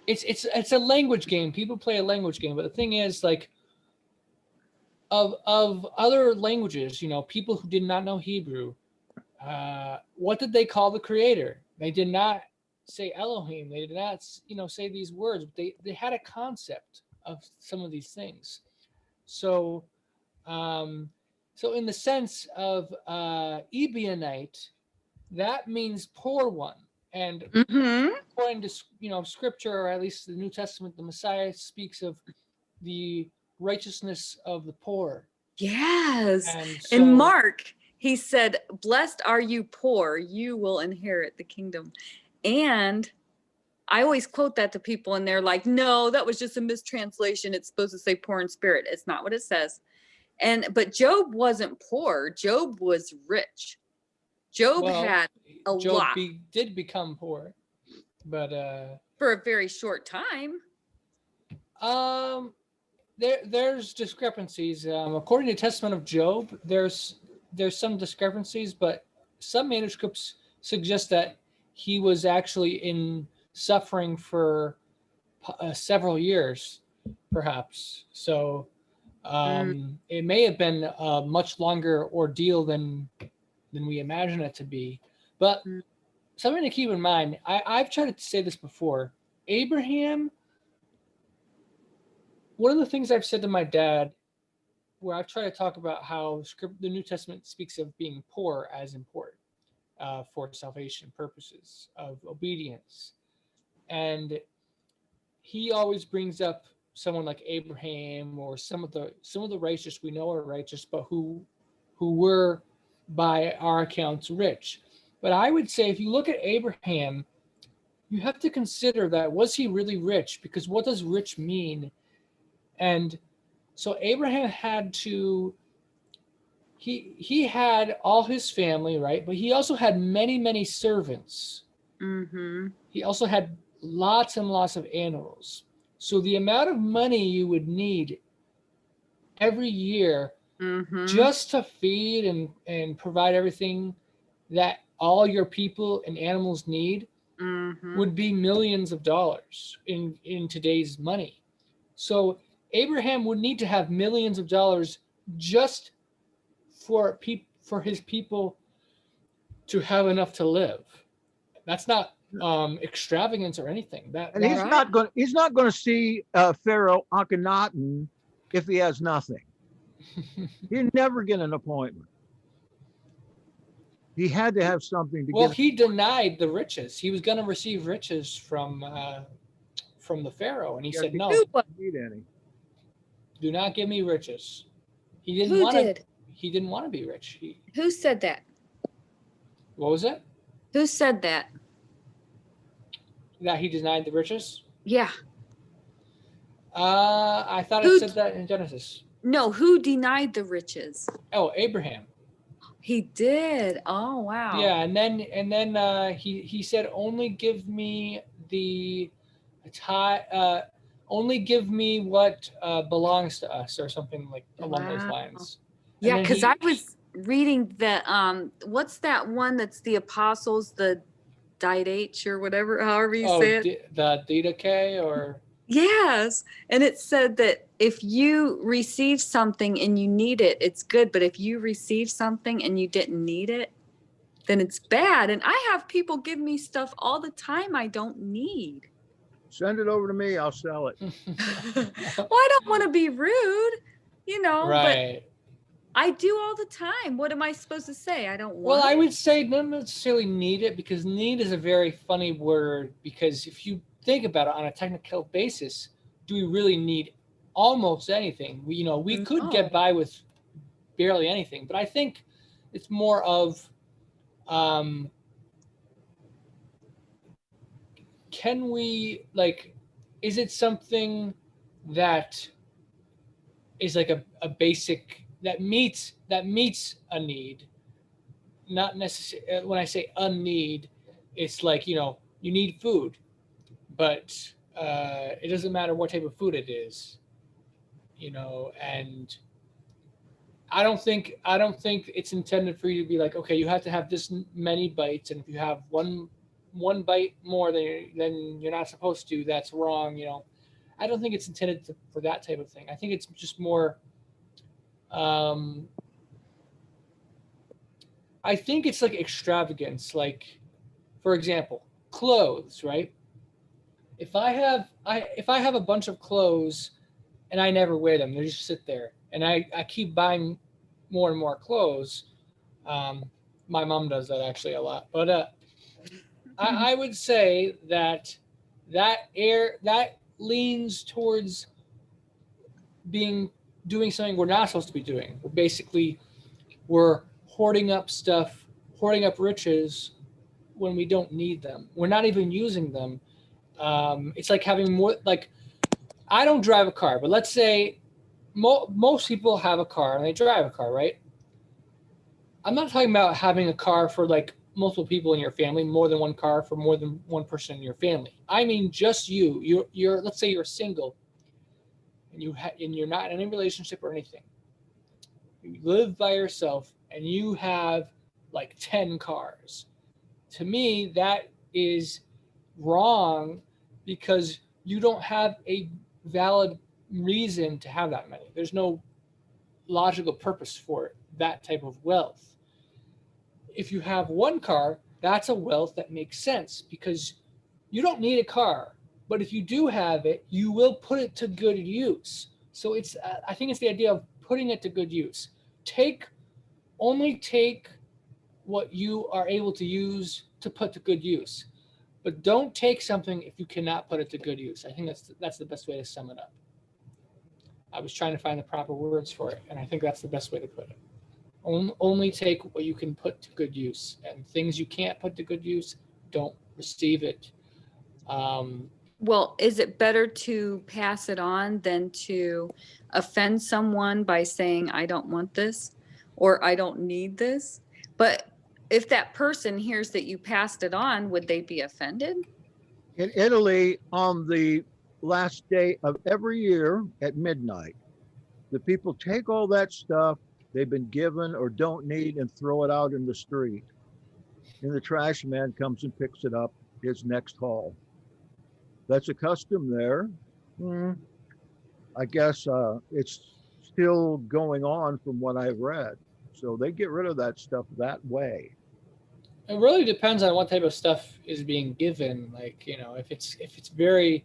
it's a language game. People play a language game, but the thing is, like, of other languages, people who did not know Hebrew, what did they call the creator? They did not say Elohim. They did not, say these words. But they had a concept of some of these things. So, in the sense of Ebionite, that means poor one. And according to scripture, or at least the New Testament, the Messiah speaks of the righteousness of the poor. Yes. And in Mark, he said, "Blessed are you poor, you will inherit the kingdom." And I always quote that to people, and they're like, "No, that was just a mistranslation. It's supposed to say poor in spirit. It's not what it says." But Job wasn't poor. Job was rich. Job had a lot. Job did become poor, but for a very short time. There's discrepancies. According to the Testament of Job, there's some discrepancies, but some manuscripts suggest that he was actually in suffering for several years, perhaps. So it may have been a much longer ordeal than we imagine it to be. But something to keep in mind, I've tried to say this before. Abraham, one of the things I've said to my dad, where I've tried to talk about how the New Testament speaks of being poor as important for salvation purposes of obedience. And he always brings up someone like Abraham, or some of the righteous we know are righteous, but who were by our accounts rich. But I would say, if you look at Abraham, you have to consider that, was he really rich? Because what does rich mean? And so Abraham had to, he had all his family, right? But he also had many, many servants. He also had lots and lots of animals. So the amount of money you would need every year Mhm. just to feed and provide everything that all your people and animals need Mhm. would be millions of dollars in today's money. So Abraham would need to have millions of dollars just for his people to have enough to live. That's not extravagance or anything. And he's Right. not going to see Pharaoh Akhenaten if he has nothing. He'd never get an appointment. He had to have something to Well, get. he denied the riches. He was going to receive riches from the Pharaoh, and he said, He "No, Who, didn't need any. do not give me riches." He didn't who want to. did? He didn't want to be rich. Who said that? What was it? Who said that? That he denied the riches? Yeah. I thought it Who- said that in Genesis. No, who denied the riches? Oh, Abraham. He did. Oh, wow. Yeah, and then he said, "Only give me the only give me what belongs to us," or something like along those Wow. lines. And Yeah, then because he- I was reading the what's that one that's the apostles, the Didache or whatever, however you say it. the Didache or Yes. And it said that if you receive something and you need it, it's good. But if you receive something and you didn't need it, then it's bad. And I have people give me stuff all the time I don't need. Send it over to me. I'll sell it. Well, I don't want to be rude, but right. I do all the time. What am I supposed to say? I don't want Well, I it? would say not necessarily need it, because need is a very funny word, because if you think about it on a technical basis, do we really need almost anything? We could get No. by with barely anything, but I think it's more of can we, like, is it something that is like a basic that meets a need? Not necessarily. When I say a need, it's like, you need food, but it doesn't matter what type of food it is, and I don't think it's intended for you to be like, okay, you have to have this many bites, and if you have one bite more than you're not supposed to, that's wrong. I don't think it's intended for that type of thing. I think it's just more. I think it's like extravagance. Like, for example, clothes, right? If I have a bunch of clothes and I never wear them, they just sit there, and I keep buying more and more clothes. My mom does that actually a lot, but I would say that leans towards doing something we're not supposed to be doing. We're hoarding up stuff, hoarding up riches when we don't need them. We're not even using them. It's like having more. Like, I don't drive a car, but let's say most people have a car and they drive a car, right? I'm not talking about having a car for like multiple people in your family, more than one car for more than one person in your family. I mean, just you. You're let's say you're single, and you're not in any relationship or anything. You live by yourself, and you have like 10 cars. To me, that is wrong, because you don't have a valid reason to have that many. There's no logical purpose for that type of wealth. If you have one car, that's a wealth that makes sense, because you don't need a car, but if you do have it, you will put it to good use. So I think it's the idea of putting it to good use. Only take what you are able to use to put to good use, but don't take something if you cannot put it to good use. I think that's the best way to sum it up. I was trying to find the proper words for it, and I think that's the best way to put it. Only take what you can put to good use, and things you can't put to good use, don't receive it. Well, is it better to pass it on than to offend someone by saying, I don't want this or I don't need this? But if that person hears that you passed it on, would they be offended? In Italy, on the last day of every year at midnight, The people take all that stuff they've been given or don't need and throw it out in the street. And the trash man comes and picks it up his next haul. That's a custom there. I guess it's still going on from what I've read. So they get rid of that stuff that way. It really depends on what type of stuff is being given. Like, you know, if it's very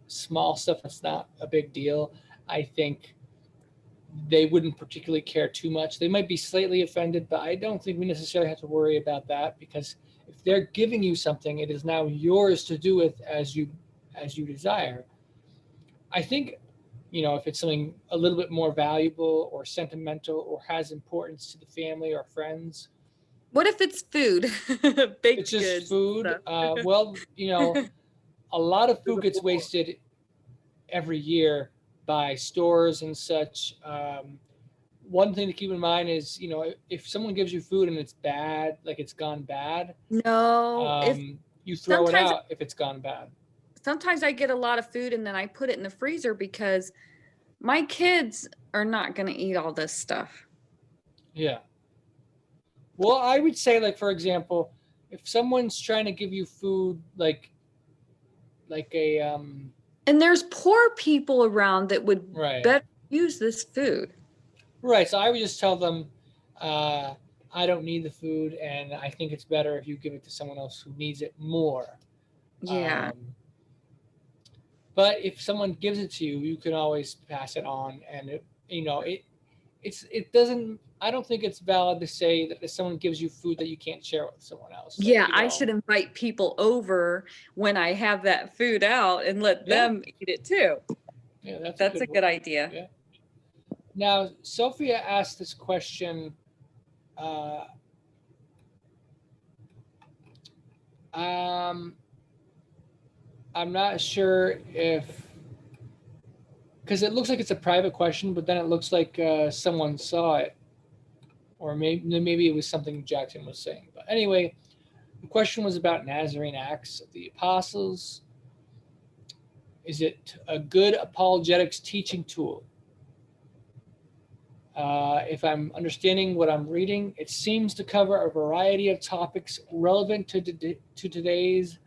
small stuff, that's not a big deal. I think they wouldn't particularly care too much. They might be slightly offended, but I don't think we necessarily have to worry about that, because if they're giving you something, it is now yours to do with as you desire. I think, you know, if it's something a little bit more valuable or sentimental or has importance to the family or friends. What if it's food? Baked It's just goods food. stuff. Well, you know, a lot of food gets wasted every year by stores and such. One thing to keep in mind is, you know, if someone gives you food and it's bad, like it's gone bad, No, you throw it sometimes- out if it's gone bad. sometimes I get a lot of food and then I put it in the freezer because my kids are not going to eat all this stuff. Yeah. Well, I would say, like, for example, if someone's trying to give you food, like a And there's poor people around that would right. better use this food. Right. So I would just tell them, I don't need the food, and I think it's better if you give it to someone else who needs it more. Yeah. But if someone gives it to you, you can always pass it on, and it doesn't. I don't think it's valid to say that if someone gives you food that you can't share with someone else. Like, Yeah, I should invite people over when I have that food out and let them eat it too. Yeah, That's a good idea. Yeah. Now, Sophia asked this question. I'm not sure if, because it looks like it's a private question, but then it looks like someone saw it, or maybe it was something Jackson was saying. But anyway, the question was about Nazarene Acts of the Apostles. Is it a good apologetics teaching tool? If I'm understanding what I'm reading, it seems to cover a variety of topics relevant to today's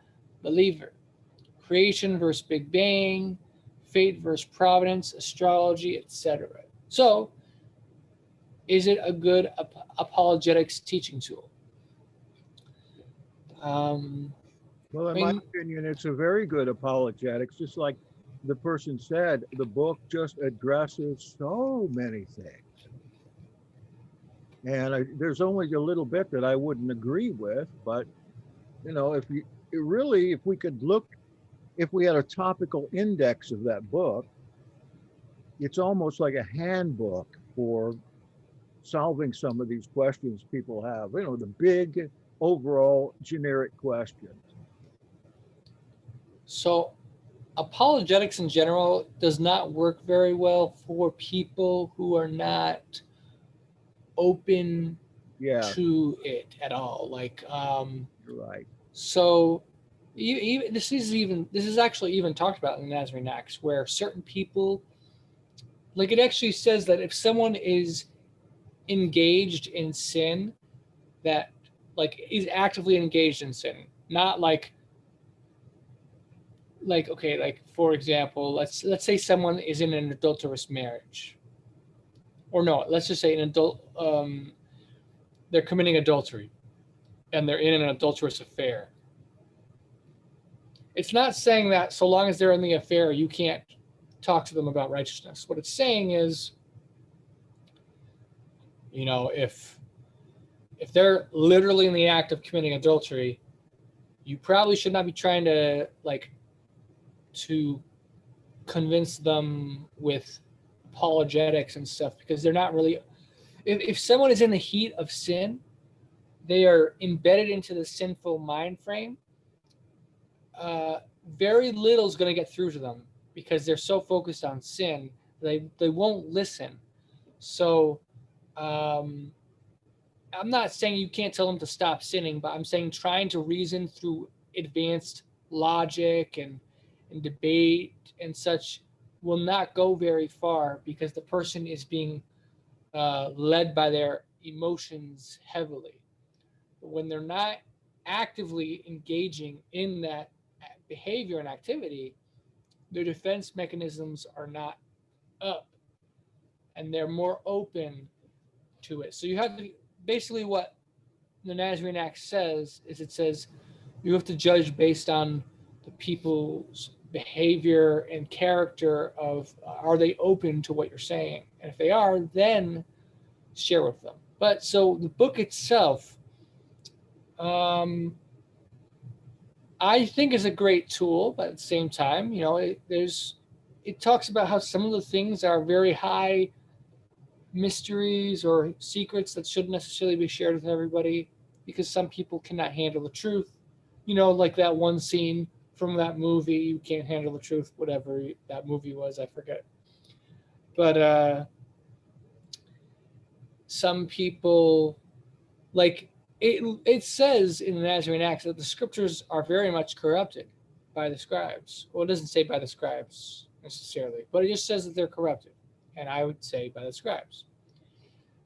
believer. Creation versus Big Bang, fate versus providence, astrology, etc. So, is it a good apologetics teaching tool? Well, in my opinion, it's a very good apologetics. Just like the person said, the book just addresses so many things. And there's only a little bit that I wouldn't agree with, but you know, if we could look, if we had a topical index of that book, it's almost like a handbook for solving some of these questions people have, you know, the big overall generic questions. So apologetics in general does not work very well for people who are not open to it at all. Like, you're right. So this is actually even talked about in the Nazarene Acts, where certain people, like, it actually says that if someone is engaged in sin, that like is actively engaged in sin, not like okay, like for example, let's say someone is in an adulterous marriage, or no, let's just say an adult, they're committing adultery, and they're in an adulterous affair. It's not saying that so long as they're in the affair, you can't talk to them about righteousness. What it's saying is, you know, if they're literally in the act of committing adultery, you probably should not be trying to to convince them with apologetics and stuff, because they're not really. If someone is in the heat of sin, they are embedded into the sinful mind frame. Very little is going to get through to them because they're so focused on sin, they won't listen. So I'm not saying you can't tell them to stop sinning, but I'm saying trying to reason through advanced logic and debate and such will not go very far because the person is being led by their emotions heavily. But when they're not actively engaging in that behavior and activity, their defense mechanisms are not up and they're more open to it. So you have to basically what the Nazarene Act says is it says you have to judge based on the people's behavior and character of are they open to what you're saying? And if they are, then share with them. But so the book itself, I think is a great tool, but at the same time, you know, it talks about how some of the things are very high mysteries or secrets that shouldn't necessarily be shared with everybody because some people cannot handle the truth. You know, like that one scene from that movie, you can't handle the truth, whatever that movie was, I forget. But some people, like it says in the Nazarene Acts that the scriptures are very much corrupted by the scribes. Well, it doesn't say by the scribes necessarily, but it just says that they're corrupted. And I would say by the scribes.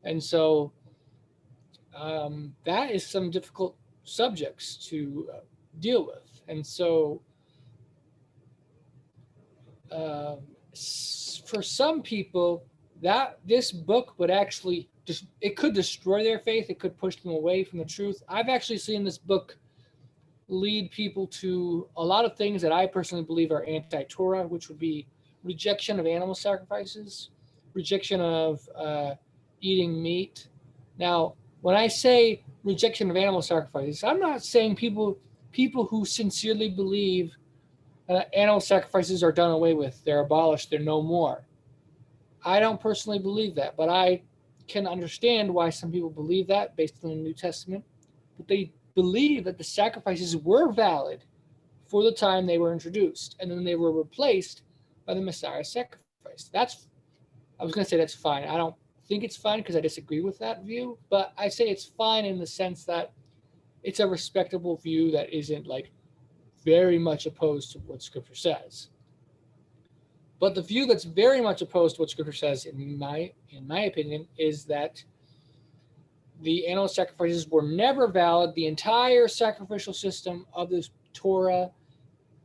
And so that is some difficult subjects to deal with. And so for some people, that this book would actually just, it could destroy their faith. It could push them away from the truth. I've actually seen this book lead people to a lot of things that I personally believe are anti-Torah, which would be rejection of animal sacrifices, rejection of eating meat. Now, when I say rejection of animal sacrifices, I'm not saying people who sincerely believe animal sacrifices are done away with, they're abolished, they're no more. I don't personally believe that, but I can understand why some people believe that based on the New Testament. But they believe that the sacrifices were valid for the time they were introduced, and then they were replaced by the Messiah sacrifice. I was going to say that's fine. I don't think it's fine because I disagree with that view, but I say it's fine in the sense that it's a respectable view that isn't like very much opposed to what Scripture says. But the view that's very much opposed to what Scripture says, in my opinion, is that the animal sacrifices were never valid. The entire sacrificial system of the Torah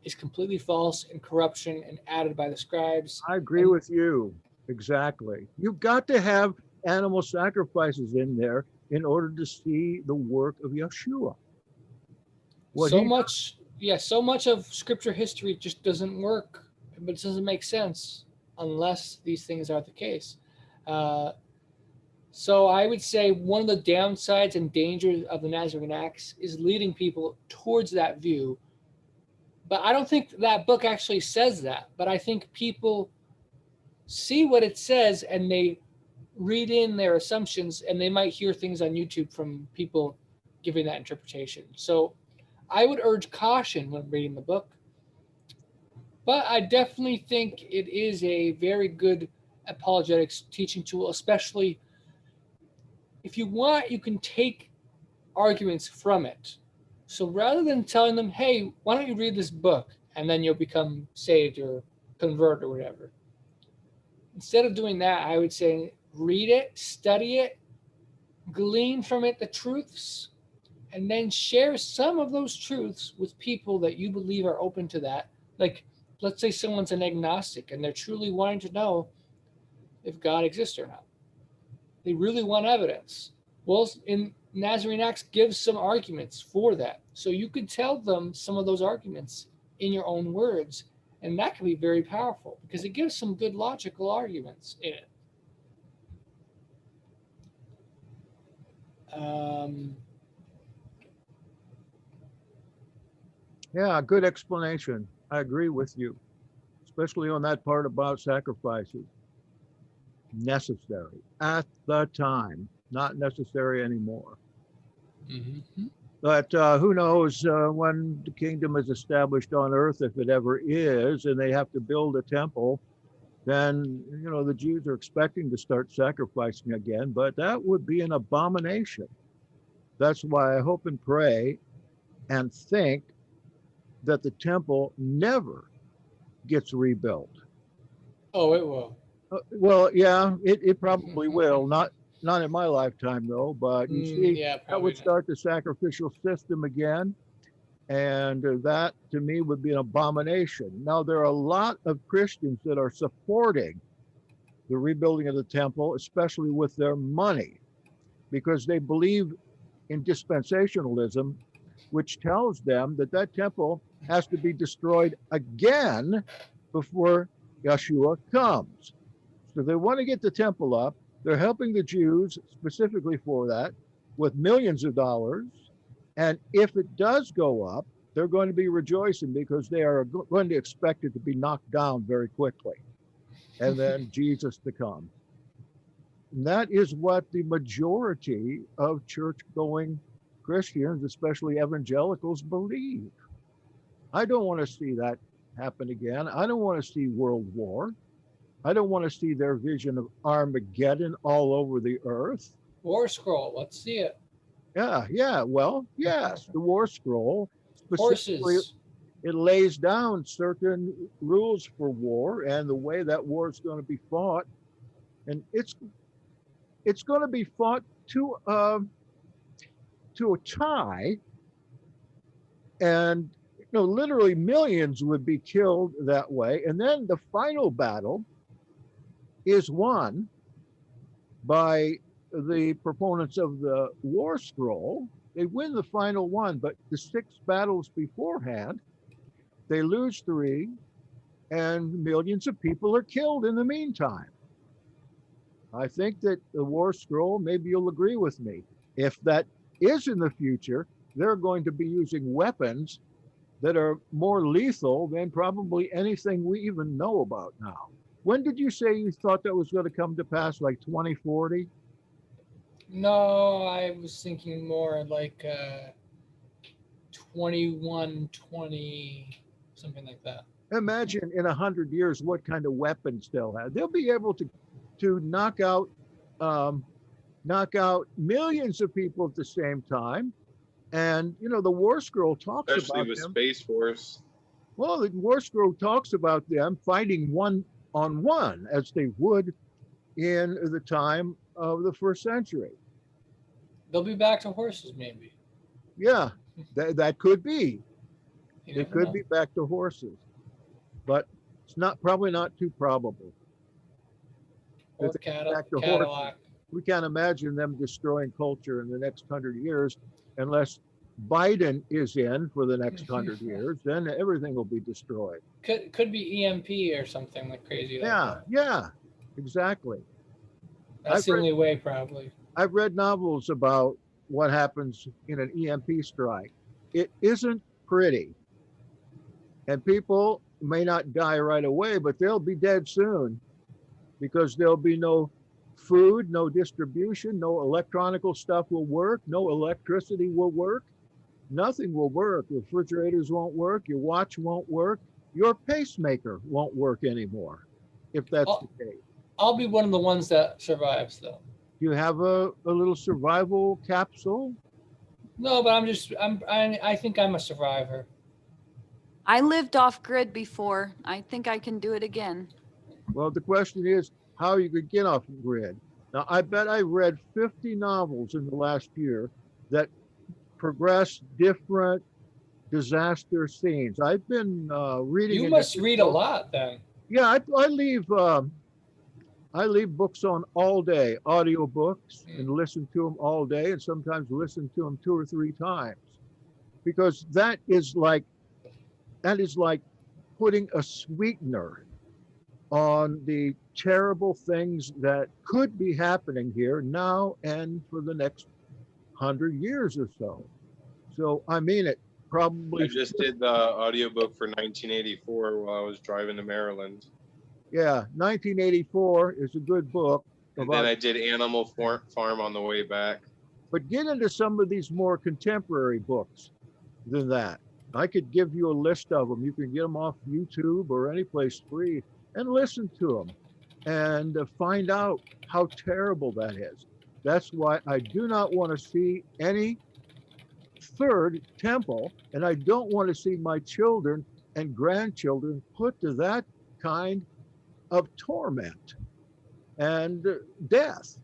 is completely false and corruption and added by the scribes. I agree with you. Exactly. You've got to have animal sacrifices in there in order to see the work of Yeshua. So much of Scripture history just doesn't work, but it doesn't make sense unless these things are the case. So I would say one of the downsides and dangers of the Nazarene Acts is leading people towards that view. But I don't think that book actually says that. But I think people see what it says and they read in their assumptions, and they might hear things on YouTube from people giving that interpretation. So I would urge caution when reading the book. But I definitely think it is a very good apologetics teaching tool, especially if you want, you can take arguments from it. So rather than telling them, hey, why don't you read this book and then you'll become saved or convert or whatever. Instead of doing that, I would say read it, study it, glean from it the truths, and then share some of those truths with people that you believe are open to that. Like, let's say someone's an agnostic and they're truly wanting to know if God exists or not. They really want evidence. Well, in Nazarene Acts gives some arguments for that. So you could tell them some of those arguments in your own words, and that can be very powerful because it gives some good logical arguments in it. Yeah, good explanation. I agree with you, especially on that part about sacrifices. Necessary at the time, not necessary anymore. Mm-hmm. But who knows when the kingdom is established on earth, if it ever is, and they have to build a temple, then, you know, the Jews are expecting to start sacrificing again, but that would be an abomination. That's why I hope and pray and think that the temple never gets rebuilt. Oh, it will. Well, yeah, it probably will. Not in my lifetime though. But you see, Yeah, that probably would not. start the sacrificial system again, and that to me would be an abomination. Now there are a lot of Christians that are supporting the rebuilding of the temple, especially with their money, because they believe in dispensationalism, which tells them that that temple has to be destroyed again before Yeshua comes. So they want to get the temple up. They're helping the Jews specifically for that with millions of dollars. And if it does go up, they're going to be rejoicing because they are going to expect it to be knocked down very quickly. And then Jesus to come. And that is what the majority of church going Christians, especially evangelicals, believe. I don't want to see that happen again. I don't want to see world war. I don't want to see their vision of Armageddon all over the earth. War scroll. Let's see it. Yeah. Well, yes, the war scroll specifically Horses. it lays down certain rules for war and the way that war is going to be fought, and it's going to be fought to a tie, and literally millions would be killed that way, and then the final battle is won by the proponents of the war scroll. They win the final one, but the 6 battles beforehand, they lose 3, and millions of people are killed in the meantime. I think that the war scroll, maybe you'll agree with me, if that is in the future, they're going to be using weapons that are more lethal than probably anything we even know about now. When did you say you thought that was going to come to pass, like 2040? No, I was thinking more like 2120, something like that. Imagine in 100 years what kind of weapons they'll have. They'll be able to knock out millions of people at the same time. And the War Scroll talks Especially about with them. Space Force. Well, the War Scroll talks about them fighting one-on-one as they would in the time of the 1st century. They'll be back to horses, maybe. Yeah, that could be. You It never could know. be back to horses, but it's probably not too probable. Or If they go back to horses, Cadillac. we can't imagine them destroying culture in the next 100 years unless Biden is in for the next 100 years. Then everything will be destroyed. Could be EMP or something like crazy. Like Yeah, that. yeah, exactly. That's I've the read- only way, probably. I've read novels about what happens in an EMP strike. It isn't pretty. And people may not die right away, but they'll be dead soon because there'll be no food, no distribution, no electronical stuff will work, no electricity will work, nothing will work. Refrigerators won't work, your watch won't work, your pacemaker won't work anymore, if that's the case. I'll be one of the ones that survives, though. You have a little survival capsule? No, but I think I'm a survivor. I lived off grid before. I think I can do it again. Well, the question is how you could get off the grid. Now, I bet I read 50 novels in the last year that progress different disaster scenes. I've been reading. You must read a lot then. Yeah, I leave books on all day, audio books, and listen to them all day, and sometimes listen to them 2 or 3 times, because that is like putting a sweetener on the terrible things that could be happening here now and for the next 100 years or so. So I mean it. Probably. I just did the audiobook for 1984 while I was driving to Maryland. Yeah, 1984 is a good book. And then I did Animal Farm on the way back. But get into some of these more contemporary books than that. I could give you a list of them. You can get them off YouTube or any place free and listen to them and find out how terrible that is. That's why I do not want to see any 3rd temple, and I don't want to see my children and grandchildren put to that kind of torment and death.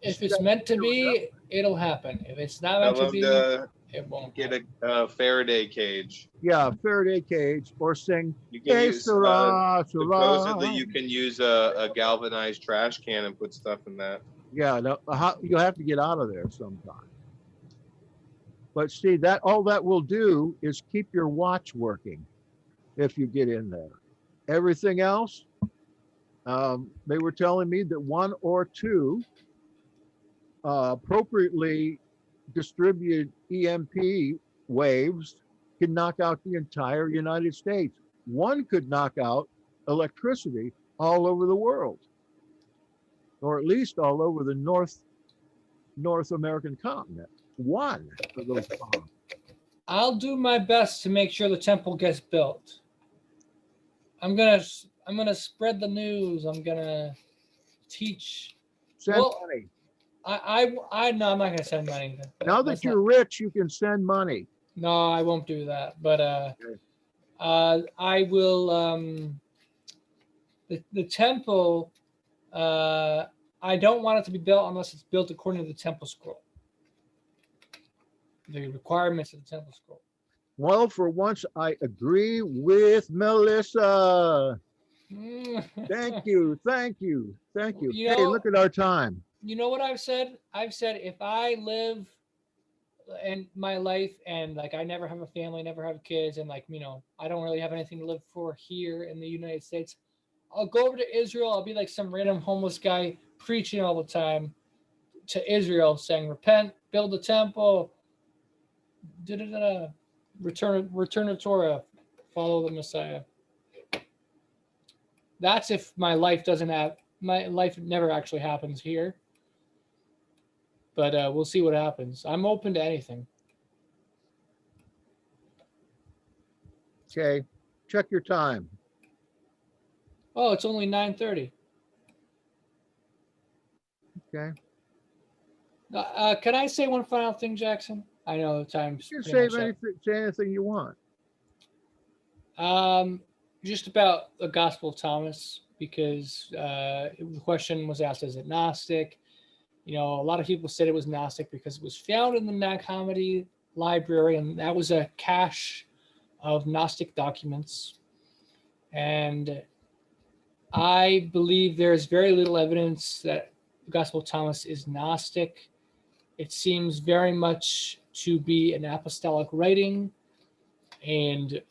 If it's meant to be, it'll happen. If it's not meant Tell to them be, to it won't. get a Faraday cage. Yeah, Faraday cage, or sing You can use Sarah, supposedly Sarah. you can use a galvanized trash can and put stuff in that. Yeah, no, you have to get out of there sometime. But see, that all that will do is keep your watch working if you get in there. Everything else, they were telling me that one or two appropriately distributed EMP waves can knock out the entire United States. One could knock out electricity all over the world, or at least all over the North American continent. One of those bombs. I'll do my best to make sure the temple gets built. I'm gonna spread the news. I'm gonna teach. Send Well, money. I no, I'm not gonna send money. Now that you're rich, you can send money. No, I won't do that. But Okay. I will. The temple. I don't want it to be built unless it's built according to the temple scroll. The requirements of the temple scroll. Well, for once, I agree with Melissa. Thank you, thank you, thank you. You Hey, know- look at our time. You know what I've said? I've said if I live in my life and like I never have a family, never have kids, and like I don't really have anything to live for here in the United States, I'll go over to Israel. I'll be like some random homeless guy preaching all the time to Israel, saying, "Repent, build the temple, return to Torah, follow the Messiah." That's if my life never actually happens here. But we'll see what happens. I'm open to anything. Okay, check your time. Oh, it's only 9:30. Okay, Can I say one final thing, Jackson? I know the time's you can pretty say much up. anything you want. Just about the Gospel of Thomas, because the question was asked, is it Gnostic? A lot of people said it was Gnostic because it was found in the Nag Hammadi library, and that was a cache of Gnostic documents. And I believe there's very little evidence that the Gospel of Thomas is Gnostic. It seems very much to be an apostolic writing, and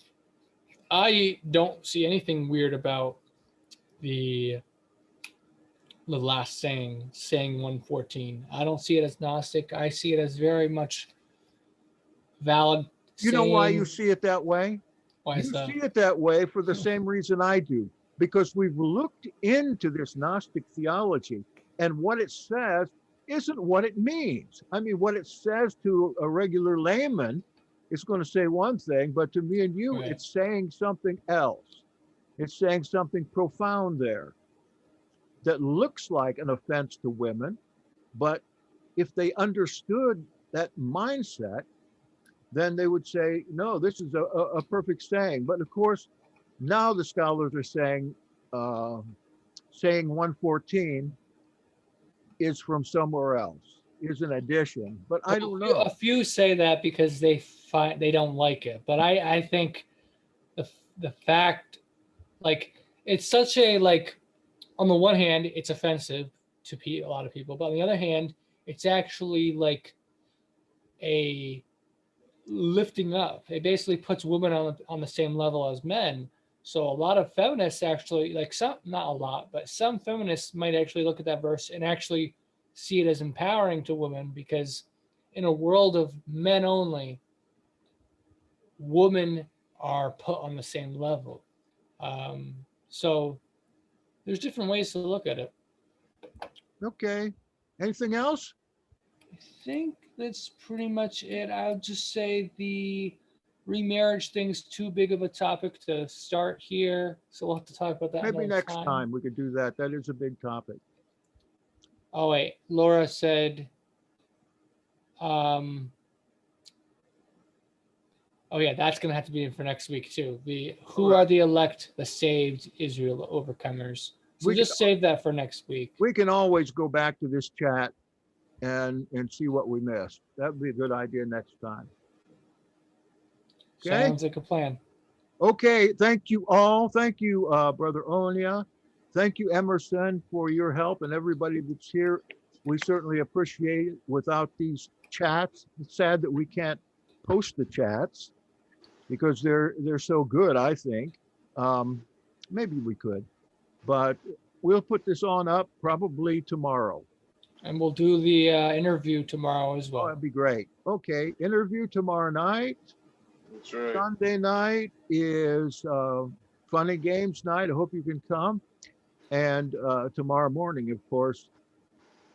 I don't see anything weird about the last saying 114. I don't see it as Gnostic. I see it as very much valid. You know why you see it that way? Why is You that? see it that way for the same reason I do, because we've looked into this Gnostic theology, and what it says isn't what it means. I mean, what it says to a regular layman is going to say one thing, but to me and you, Right. it's saying something else. It's saying something profound there that looks like an offense to women, but if they understood that mindset, then they would say, no, this is a perfect saying. But of course, now the scholars are saying 114 is from somewhere else, is an addition. But I don't know. A few say that because they don't like it, but I think the fact, like, it's such a, like, on the one hand, it's offensive to a lot of people, but on the other hand, it's actually like a lifting up. It basically puts women on the same level as men. So a lot of feminists actually, like, some, not a lot, but some feminists might actually look at that verse and actually see it as empowering to women, because in a world of men only, women are put on the same level. So there's different ways to look at it. Okay. Anything else? I think that's pretty much it. I'll just say the remarriage thing's too big of a topic to start here, so we'll have to talk about that Maybe another next time we could do that. That is a big topic. Oh wait, Laura said, Oh yeah, that's gonna have to be in for next week too. Who Alright. are the elect, the saved Israel overcomers? So We can- just save that for next week. We can always go back to this chat and see what we missed. That would be a good idea next time. Okay. Sounds like a plan. Okay, thank you all. Thank you, Brother Onya. Thank you, Emerson, for your help and everybody that's here. We certainly appreciate it. Without these chats, it's sad that we can't post the chats because they're so good, I think. Maybe we could, but we'll put this on up probably tomorrow. And we'll do the interview tomorrow as Oh, well. that'd be great. Okay, interview tomorrow night. That's right. Sunday night is fun and games night. I hope you can come. And tomorrow morning, of course,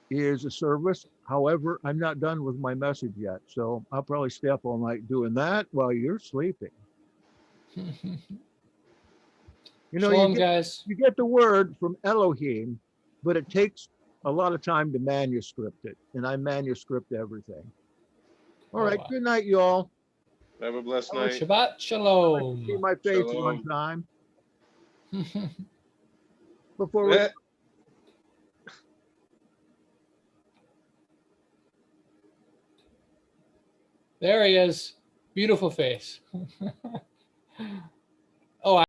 is a service. However, I'm not done with my message yet. So I'll probably stay up all night doing that while you're sleeping. You know, Shalom, guys. you get the word from Elohim, but it takes a lot of time to manuscript it. And I manuscript everything. All right. wow. Good night, you all. Have a blessed night. Shabbat shalom. See my face one Shalom. time before we Eh. There he is. Beautiful face.